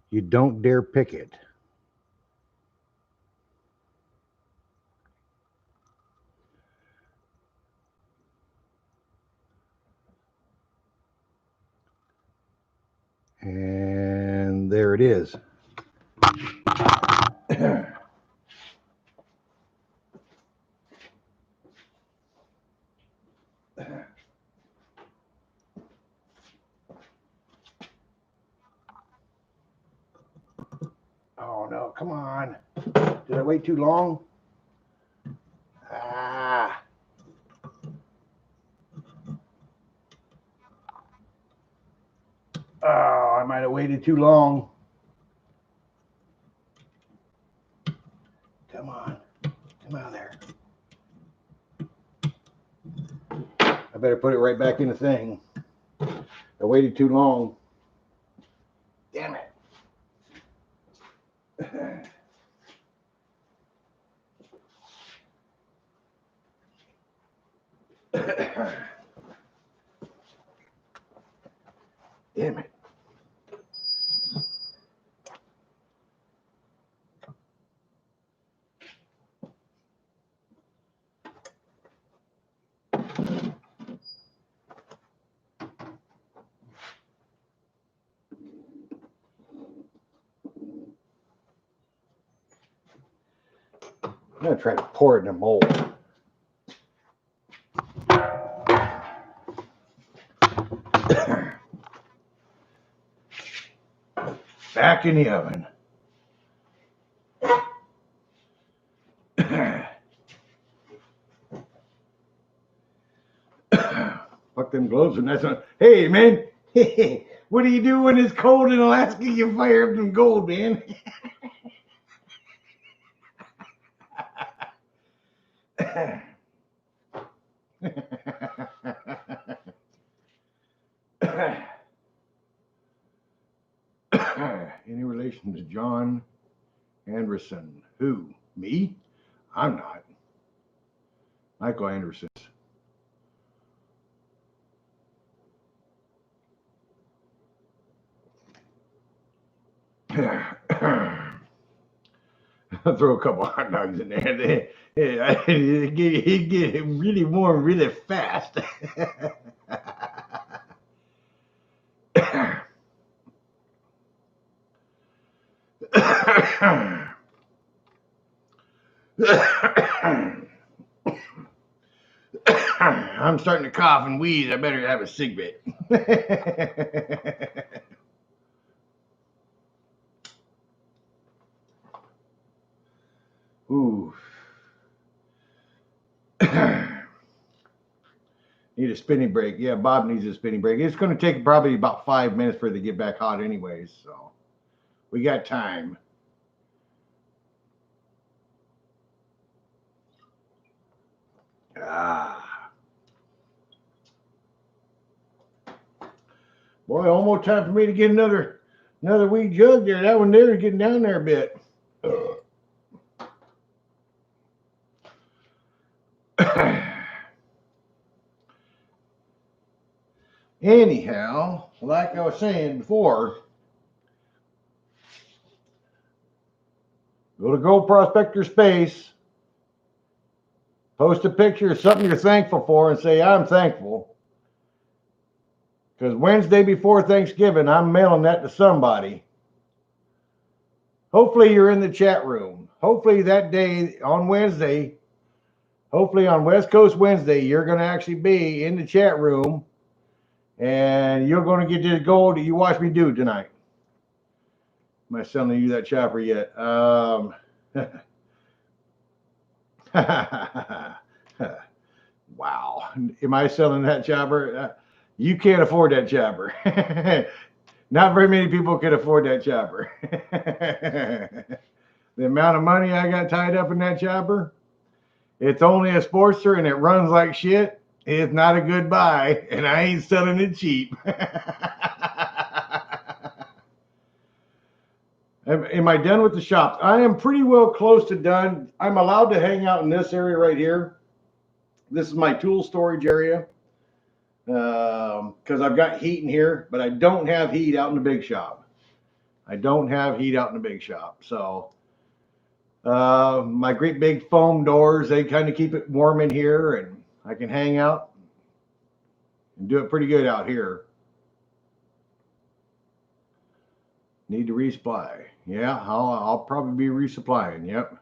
you don't dare pick it. And there it is. Oh no, come on. Did I wait too long? Ah. Oh, I might have waited too long. Come on. Come out of there. I better put it right back in the thing. I waited too long. Damn it. Damn it. I'm going to try to pour it in a mold. Back in the oven. Fuck them gloves and that's not. Hey, man. What do you do when it's cold in Alaska? You fire up some gold, man. Any relation to John Anderson? Who? Me? I'm not. Michael Anderson. I'll throw a couple hot dogs in there. It get really warm really fast. I'm starting to cough and wheeze. I better have a cigarette. Ooh. Need a spinning break. Yeah, Bob needs a spinning break. It's going to take probably about 5 minutes for it to get back hot anyways, so we got time. Boy, almost time for me to get another wee jug there. That one there is getting down there a bit. Anyhow, like I was saying before, go to Gold Prospector Space, post a picture of something you're thankful for, and say, I'm thankful. Because Wednesday before Thanksgiving, I'm mailing that to somebody. Hopefully you're in the chat room. Hopefully that day on Wednesday, hopefully on West Coast Wednesday, you're going to actually be in the chat room and you're going to get this gold that you watch me do tonight. Am I selling you that chopper yet? Wow. Am I selling that chopper? You can't afford that chopper. Not very many people can afford that chopper. The amount of money I got tied up in that chopper, it's only a Sportster and it runs like shit. It's not a good buy, and I ain't selling it cheap. Am I done with the shops? I am pretty well close to done. I'm allowed to hang out in this area right here. This is my tool storage area because I've got heat in here, but I don't have heat out in the big shop. So my great big foam doors, they kind of keep it warm in here, and I can hang out and do it pretty good out here. Need to resupply. Yeah, I'll probably be resupplying. Yep.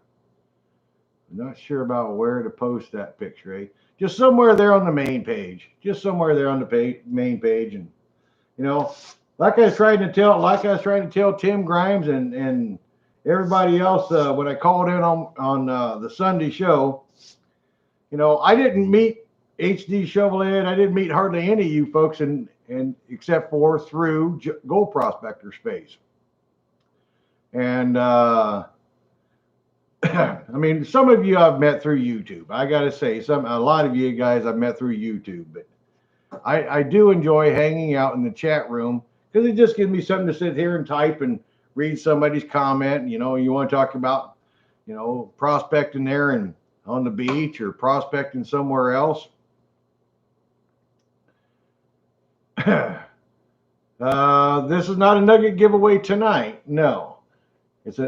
I'm not sure about where to post that picture, eh? Just somewhere there on the main page. Just somewhere there on the main page. And, you know, like I was trying to tell Tim Grimes and everybody else when I called in on the Sunday show, you know, I didn't meet HD Shovelhead. I didn't meet hardly any of you folks and except for through Gold Prospector Space. And I mean, some of you I've met through YouTube. I got to say, a lot of you guys I've met through YouTube, but I do enjoy hanging out in the chat room because it just gives me something to sit here and type and read somebody's comment. You know, you want to talk about, you know, prospecting there and on the beach or prospecting somewhere else. This is not a nugget giveaway tonight. No, this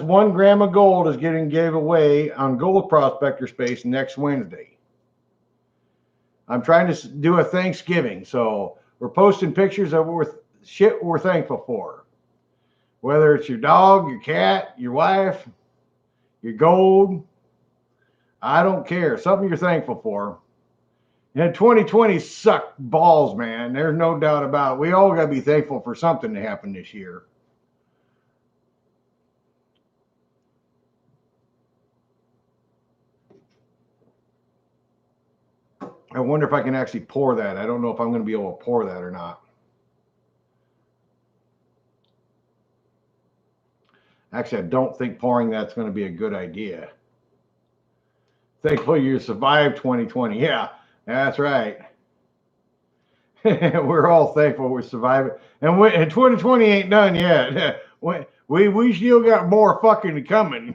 1 gram of gold is getting gave away on Gold Prospector Space next Wednesday. I'm trying to do a Thanksgiving, so we're posting pictures of shit we're thankful for. Whether it's your dog, your cat, your wife, your gold, I don't care. Something you're thankful for. And 2020 sucked balls, man. There's no doubt about it. We all got to be thankful for something to happen this year. I wonder if I can actually pour that. I don't know if I'm going to be able to pour that or not. Actually, I don't think pouring that's going to be a good idea. Thankful you survived 2020. Yeah, that's right. We're all thankful we're surviving. And 2020 ain't done yet. We still got more fucking coming.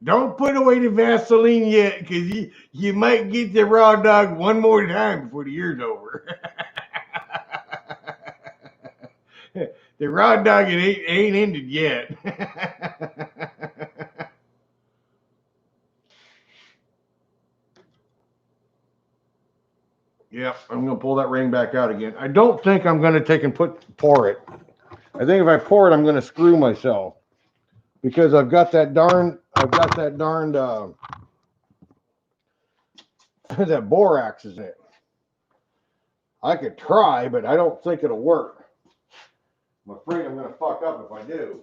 Don't put away the Vaseline yet, because you might get the raw dog one more time before the year's over. The raw dog ain't ended yet. Yep, I'm gonna pull that ring back out again. I don't think I'm gonna take and pour it. I think if I pour it, I'm gonna screw myself because I've got that darned that borax is in it. I could try, but I don't think it'll work. I'm afraid I'm gonna fuck up if I do.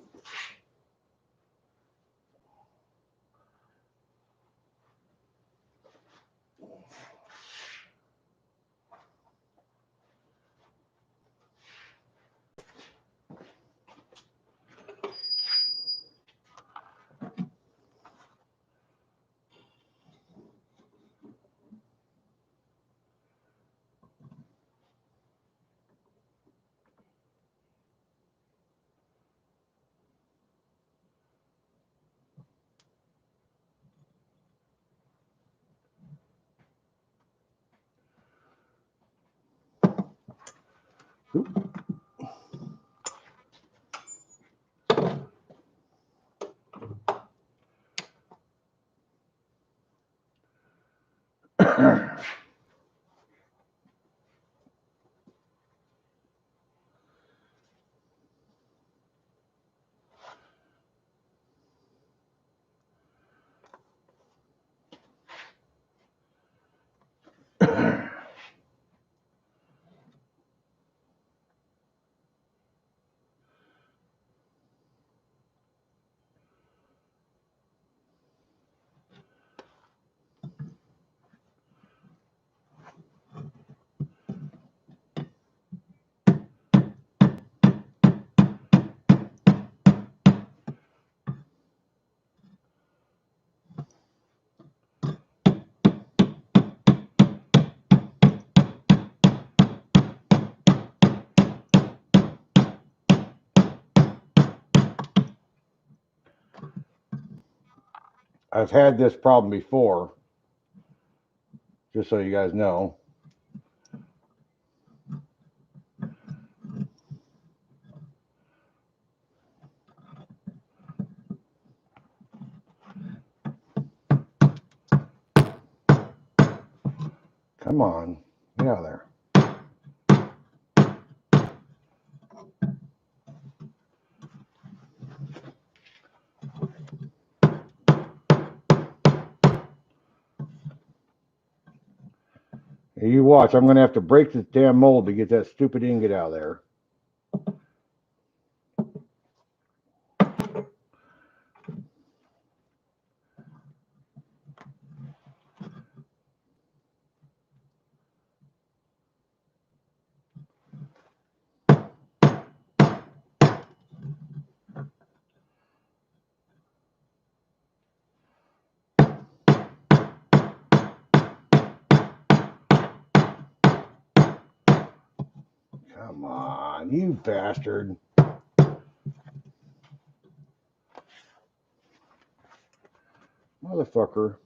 I've had this problem before, just so you guys know. Come on, get out of there. Hey, you watch, I'm gonna have to break this damn mold to get that stupid ingot out of there. Come on, you bastard. Motherfucker.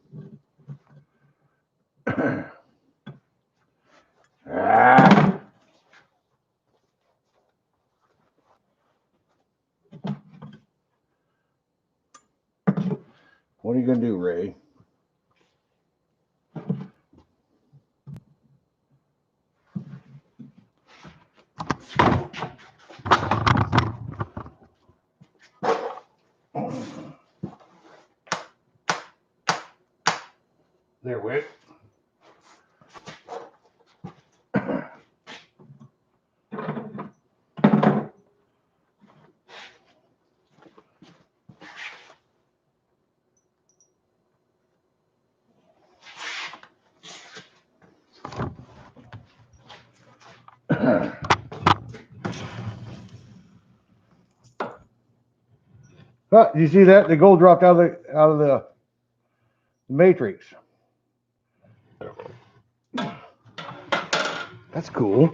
Ah. What are you gonna do, Ray? There, Whit. Oh, you see that? The gold dropped out of the matrix. That's cool.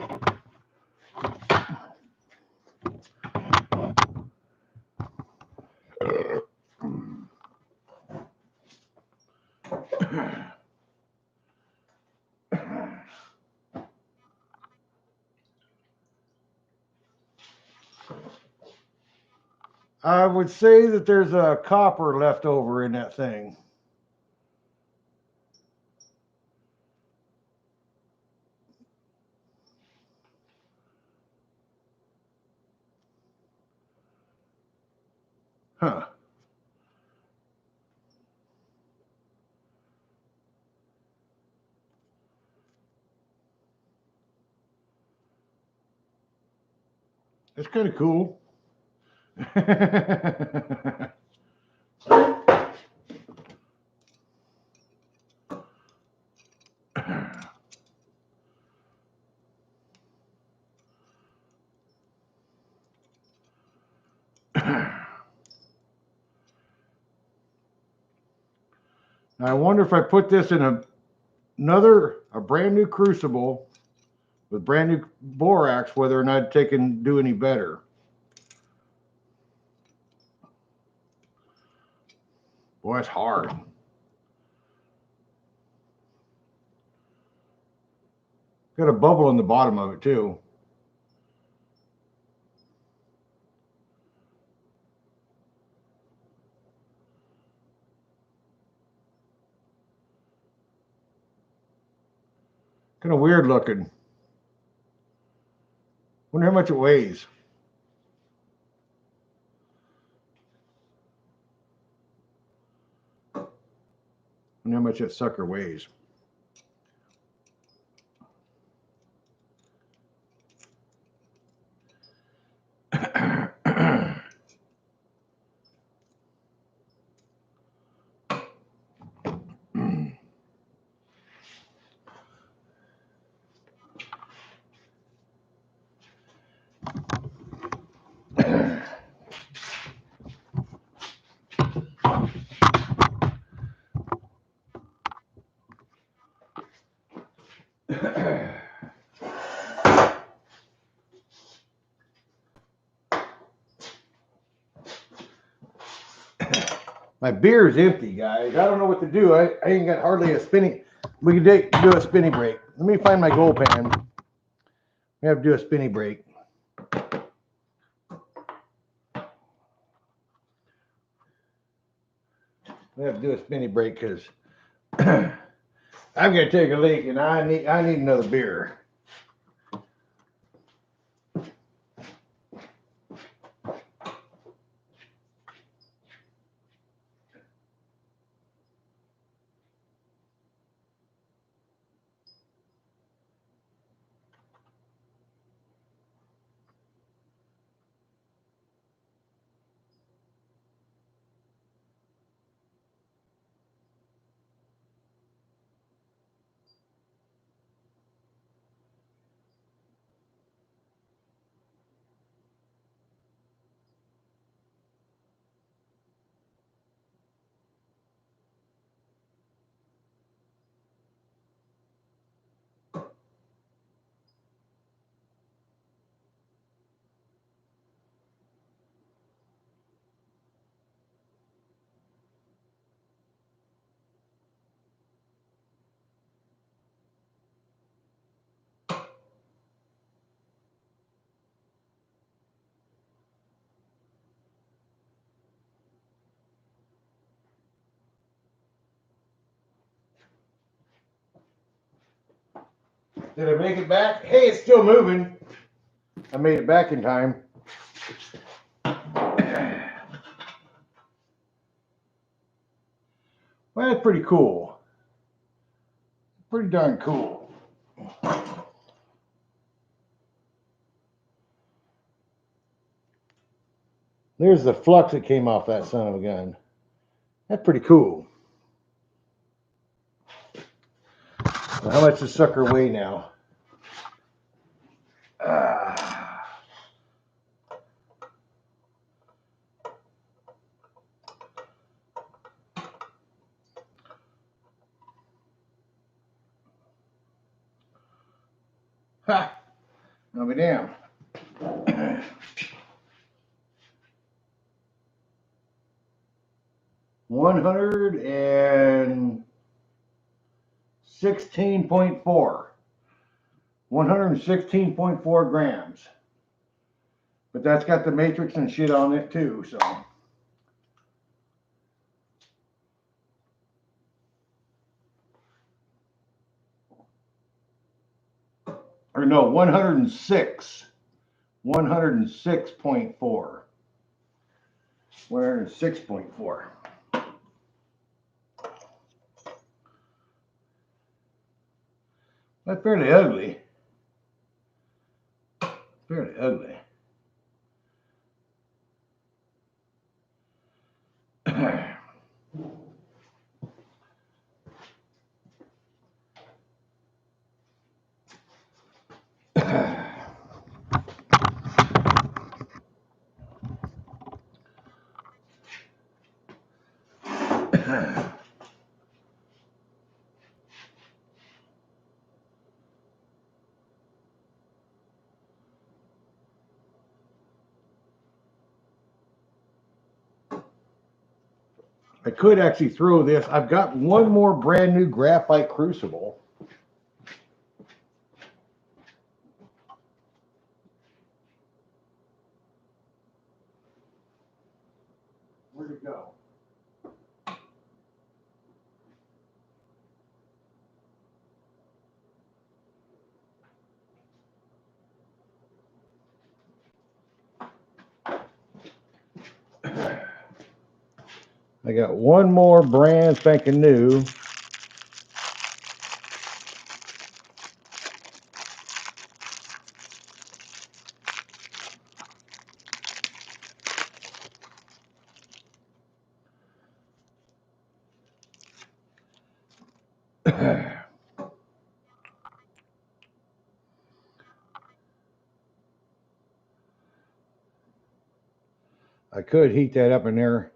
I would say that there's a copper left over in that thing. Huh. It's kind of cool. I wonder if I put this in a brand new crucible with brand new borax, whether or not it can do any better. Boy, it's hard. Got a bubble in the bottom of it too. Kind of weird looking. Wonder how much it weighs. Wonder how much that sucker weighs. My beer is empty, guys. I don't know what to do. I ain't got hardly a spinning. We can do a spinny break. Let me find my gold pan. We have to do a spinny break. We have to do a spinny break because I'm gonna take a leak and I need another beer. Did I make it back? Hey, it's still moving. I made it back in time. Well, that's pretty cool. Pretty darn cool. There's the flux that came off that son of a gun. That's pretty cool. Well, how much does sucker weigh now? Ha! I'll be damned. 116.4. 116.4 grams. But that's got the matrix and shit on it too, so. Or no, 106. 106.4. 106.4. That's fairly ugly. Fairly ugly. I could actually throw this. I've got one more brand new graphite crucible. Where'd it go? I got one more brand spanking new. I could heat that up in there.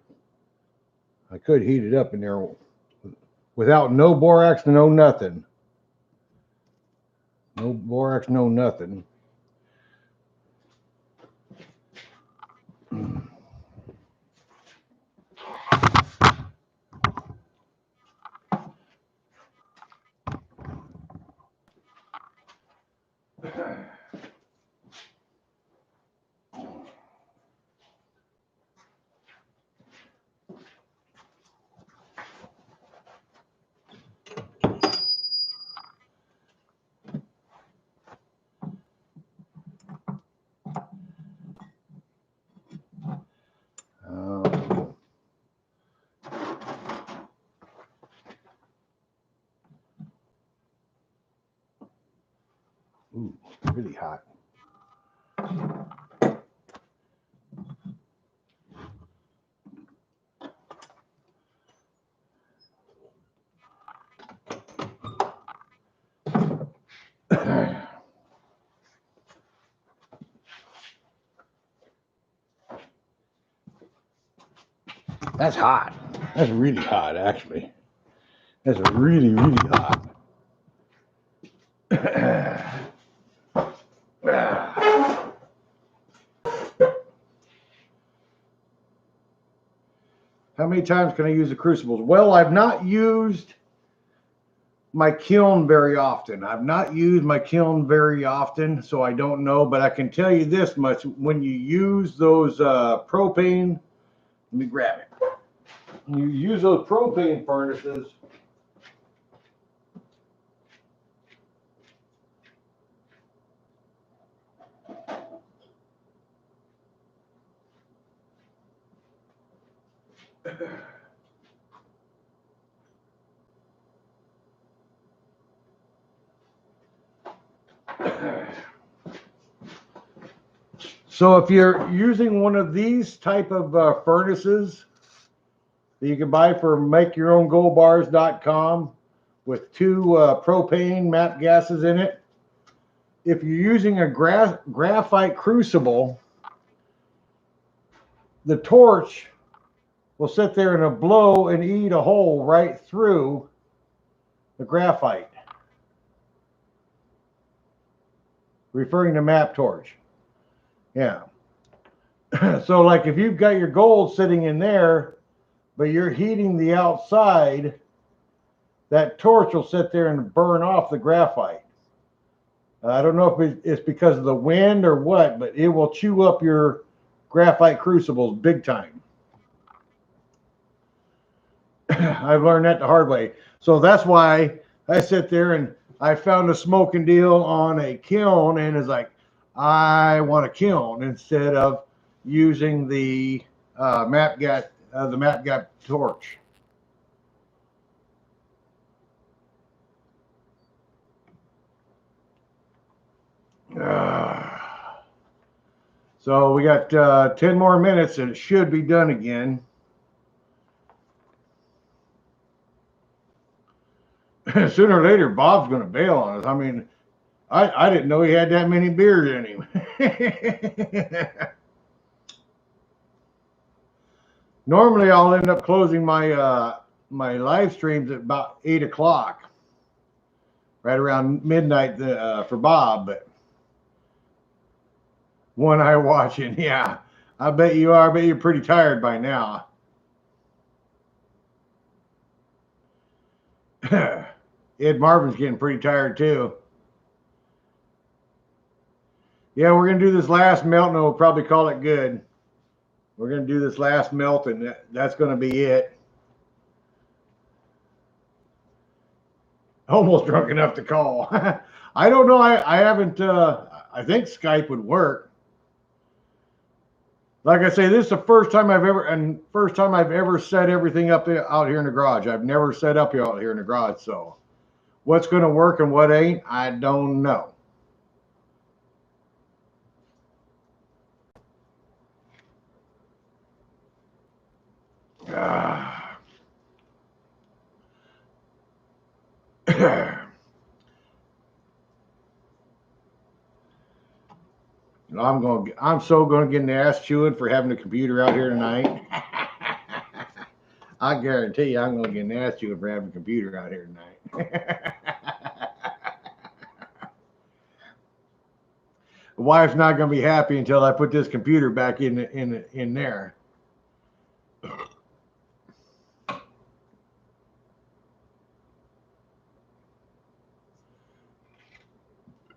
I could heat it up in there without no borax, no nothing. No borax, no nothing. Ooh, really hot. That's hot. That's really hot, actually. That's really, really hot. How many times can I use the crucibles? Well, I've not used my kiln very often. So I don't know, but I can tell you this much. When you use those propane, let me grab it. When you use those propane furnaces, so if you're using one of these type of furnaces that you can buy for makeyourowngoldbars.com with two propane MAP gases in it, if you're using a graphite crucible, the torch will sit there and it'll blow and eat a hole right through the graphite, referring to MAP torch. Yeah. So like if you've got your gold sitting in there, but you're heating the outside, that torch will sit there and burn off the graphite. I don't know if it's because of the wind or what, but it will chew up your graphite crucibles big time. I've learned that the hard way. So that's why I sit there and I found a smoking deal on a kiln, and it's like, I want a kiln instead of using the MapGap torch. So we got 10 more minutes and it should be done again. Sooner or later, Bob's going to bail on us. I mean, I didn't know he had that many beers in him. Normally, I'll end up closing my my live streams at about 8 o'clock, right around midnight for Bob. But one eye watching, yeah. I bet you are. I bet you're pretty tired by now. Ed Marvin's getting pretty tired too. Yeah, we're going to do this last melt and we'll probably call it good. We're going to do this last melt and that's going to be it. Almost drunk enough to call. I don't know. I haven't, I think Skype would work. Like I say, this is the first time I've ever set everything up out here in the garage. I've never set up out here in the garage. So what's going to work and what ain't, I don't know. I'm so going to get an ass chewing for having a computer out here tonight. I guarantee you I'm going to get an ass chewing for having a computer out here tonight. The wife's not going to be happy until I put this computer back in there.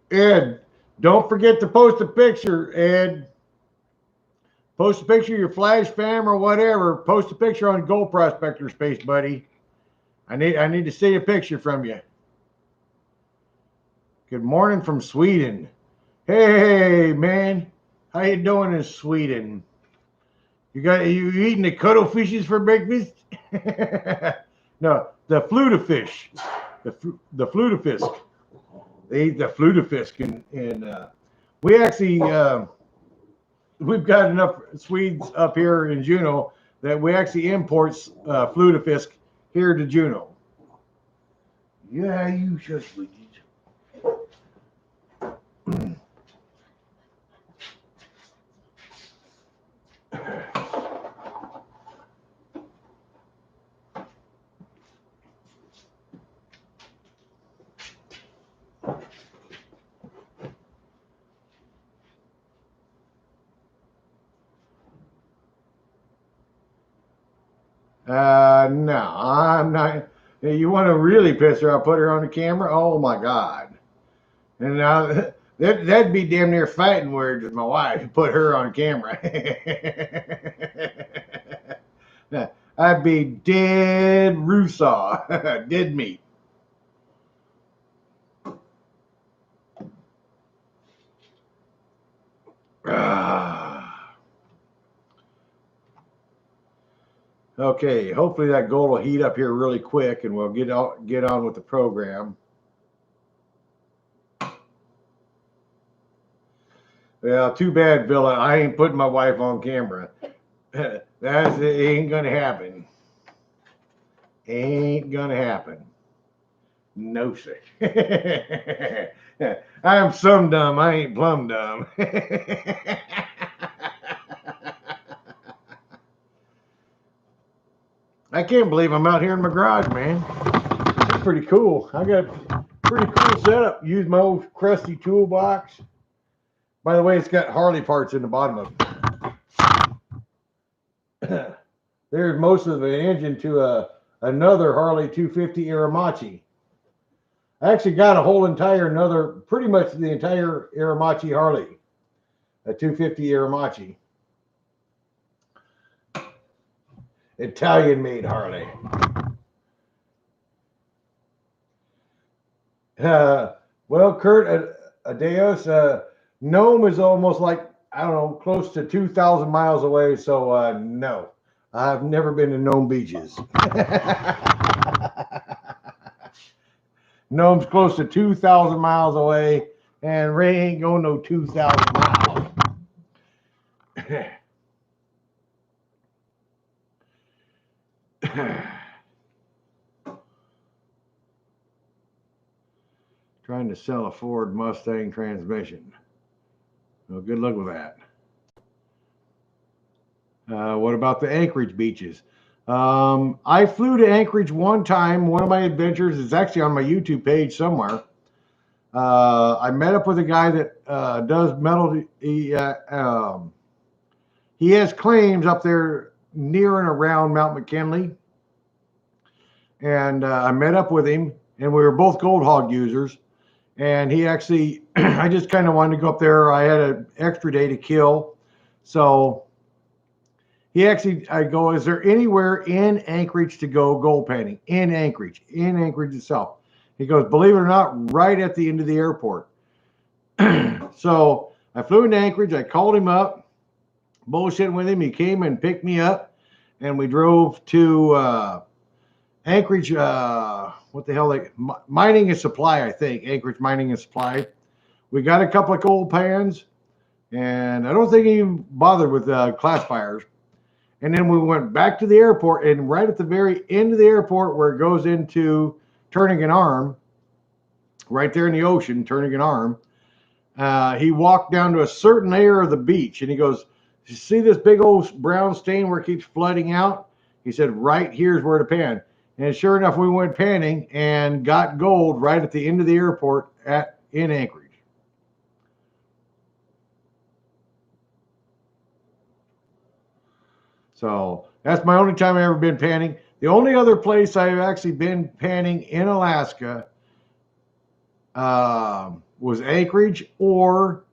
Ed, don't forget to post a picture, Ed. Post a picture of your flash fam or whatever. Post a picture on Gold Prospector Space, buddy. I need to see a picture from you. Good morning from Sweden. Hey, man. How you doing in Sweden? You eating the cuttlefishes for breakfast? No, the flutefish. The flutefisk. They eat the flutefisk, and we actually we've got enough Swedes up here in Juneau that we actually import flutefisk here to Juneau. Yeah, you just Swedes. No, I'm not. You want to really piss her? I'll put her on the camera. Oh my God! And now that'd be damn near fighting words with my wife. Put her on camera. I'd be dead Rusaw, dead meat. Okay, hopefully that gold will heat up here really quick and we'll get on with the program. Well, too bad, Villa. I ain't putting my wife on camera. It ain't gonna happen. Ain't gonna happen. No, sir. I'm some dumb. I ain't plumb dumb. I can't believe I'm out here in my garage, man. It's pretty cool. I got a pretty cool setup. Use my old crusty toolbox. By the way, it's got Harley parts in the bottom of it. There's most of the engine to another Harley 250 Iramachi. I actually got a whole entire pretty much the entire Iramachi Harley, a 250 Iramachi, Italian made Harley. Uh, well, Kurt Adeos, Nome is almost like, I don't know, close to 2,000 miles away. So no, I've never been to Nome beaches. Nome's close to 2,000 miles away, and Ray ain't going no 2,000 miles. Trying to sell a Ford Mustang transmission. Well, good luck with that. What about the Anchorage beaches? I flew to Anchorage one time. One of my adventures is actually on my YouTube page somewhere. I met up with a guy that does metal. He has claims up there near and around Mount McKinley. And I met up with him, and we were both Gold Hog users. And he actually, I just kind of wanted to go up there. I had an extra day to kill. So I go, is there anywhere in Anchorage to go gold panning? In Anchorage itself. He goes, believe it or not, right at the end of the airport. So I flew into Anchorage. I called him up, bullshitting with him. He came and picked me up, and we drove to Anchorage, what the hell, Mining and Supply, I think. Anchorage Mining and Supply. We got a couple of gold pans, and I don't think he bothered with classifiers. And then we went back to the airport, and right at the very end of the airport where it goes into Turning an Arm, right there in the ocean, Turning an Arm, he walked down to a certain area of the beach, and he goes, you see this big old brown stain where it keeps flooding out? He said, right here's where to pan. And sure enough, we went panning and got gold right at the end of the airport in Anchorage. So that's my only time I've ever been panning. The only other place I've actually been panning in Alaska was Anchorage, or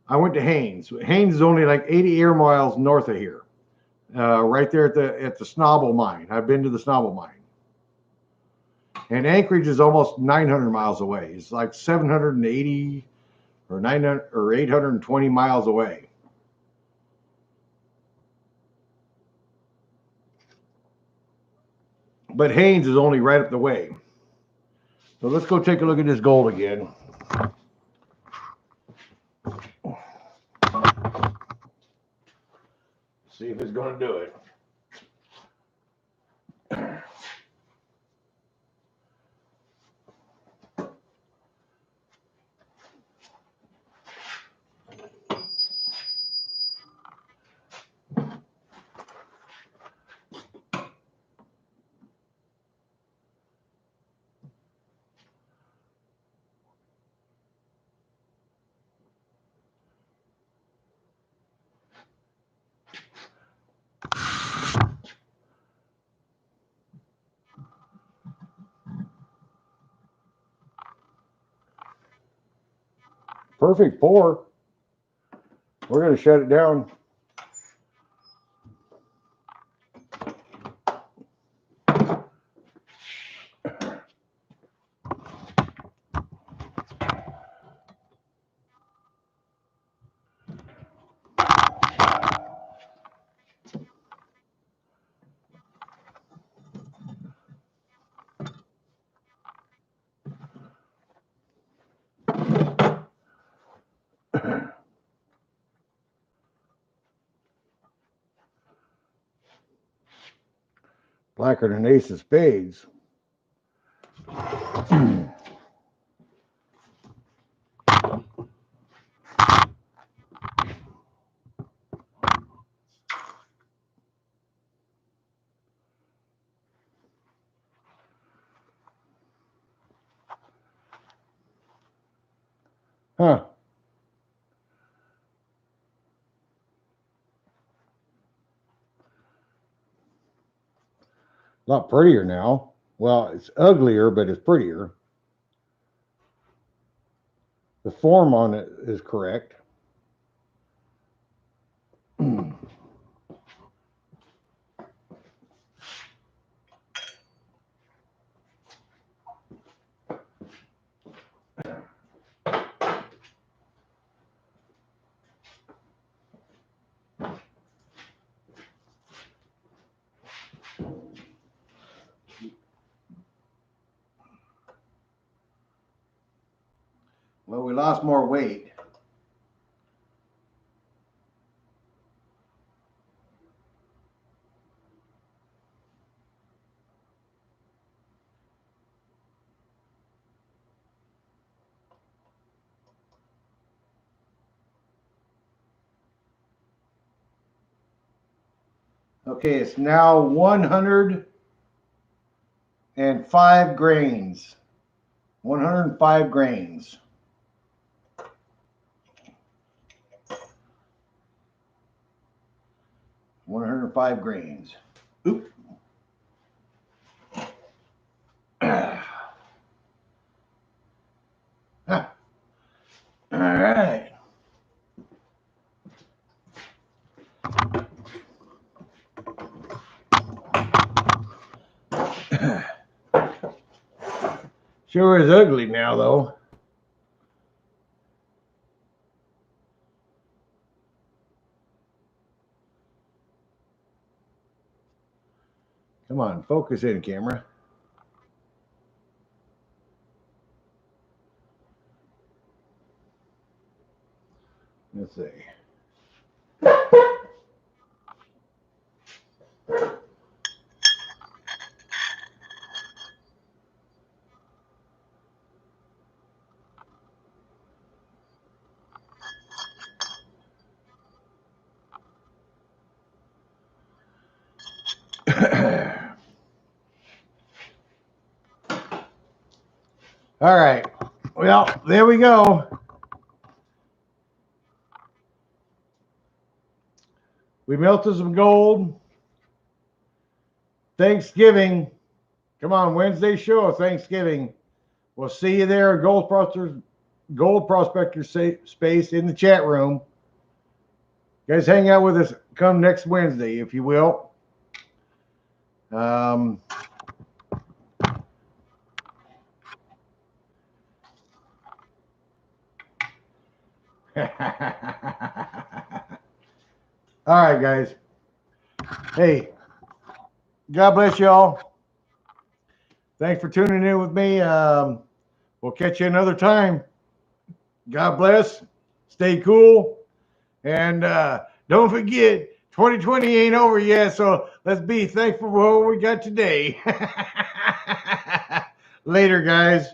I went to Haines. Haines is only like 80 air miles north of here, right there at the Snobble mine. I've been to the Snobble mine. And Anchorage is almost 900 miles away. It's like 780 or 900 or 820 miles away. But Haines is only right up the way. So let's go take a look at this gold again. See if it's going to do it. Perfect pour. We're going to shut it down. Blacker than ace of spades. Huh. A lot prettier now. Well, it's uglier, but it's prettier. the form on it is correct. Well, we lost more weight. Okay, it's now 105 grains. 105 grains. Oop. All right. Sure is ugly now, though. Come on, focus in, camera. Let's see. All right. Well, there we go. We melted some gold. Thanksgiving. Come on, Wednesday show of Thanksgiving. We'll see you there at Gold Prospector Space in the chat room. You guys hang out with us. Come next Wednesday, if you will. All right, guys. Hey, God bless y'all. Thanks for tuning in with me. We'll catch you another time. God bless. Stay cool. And don't forget, 2020 ain't over yet, so let's be thankful for what we got today. Later, guys.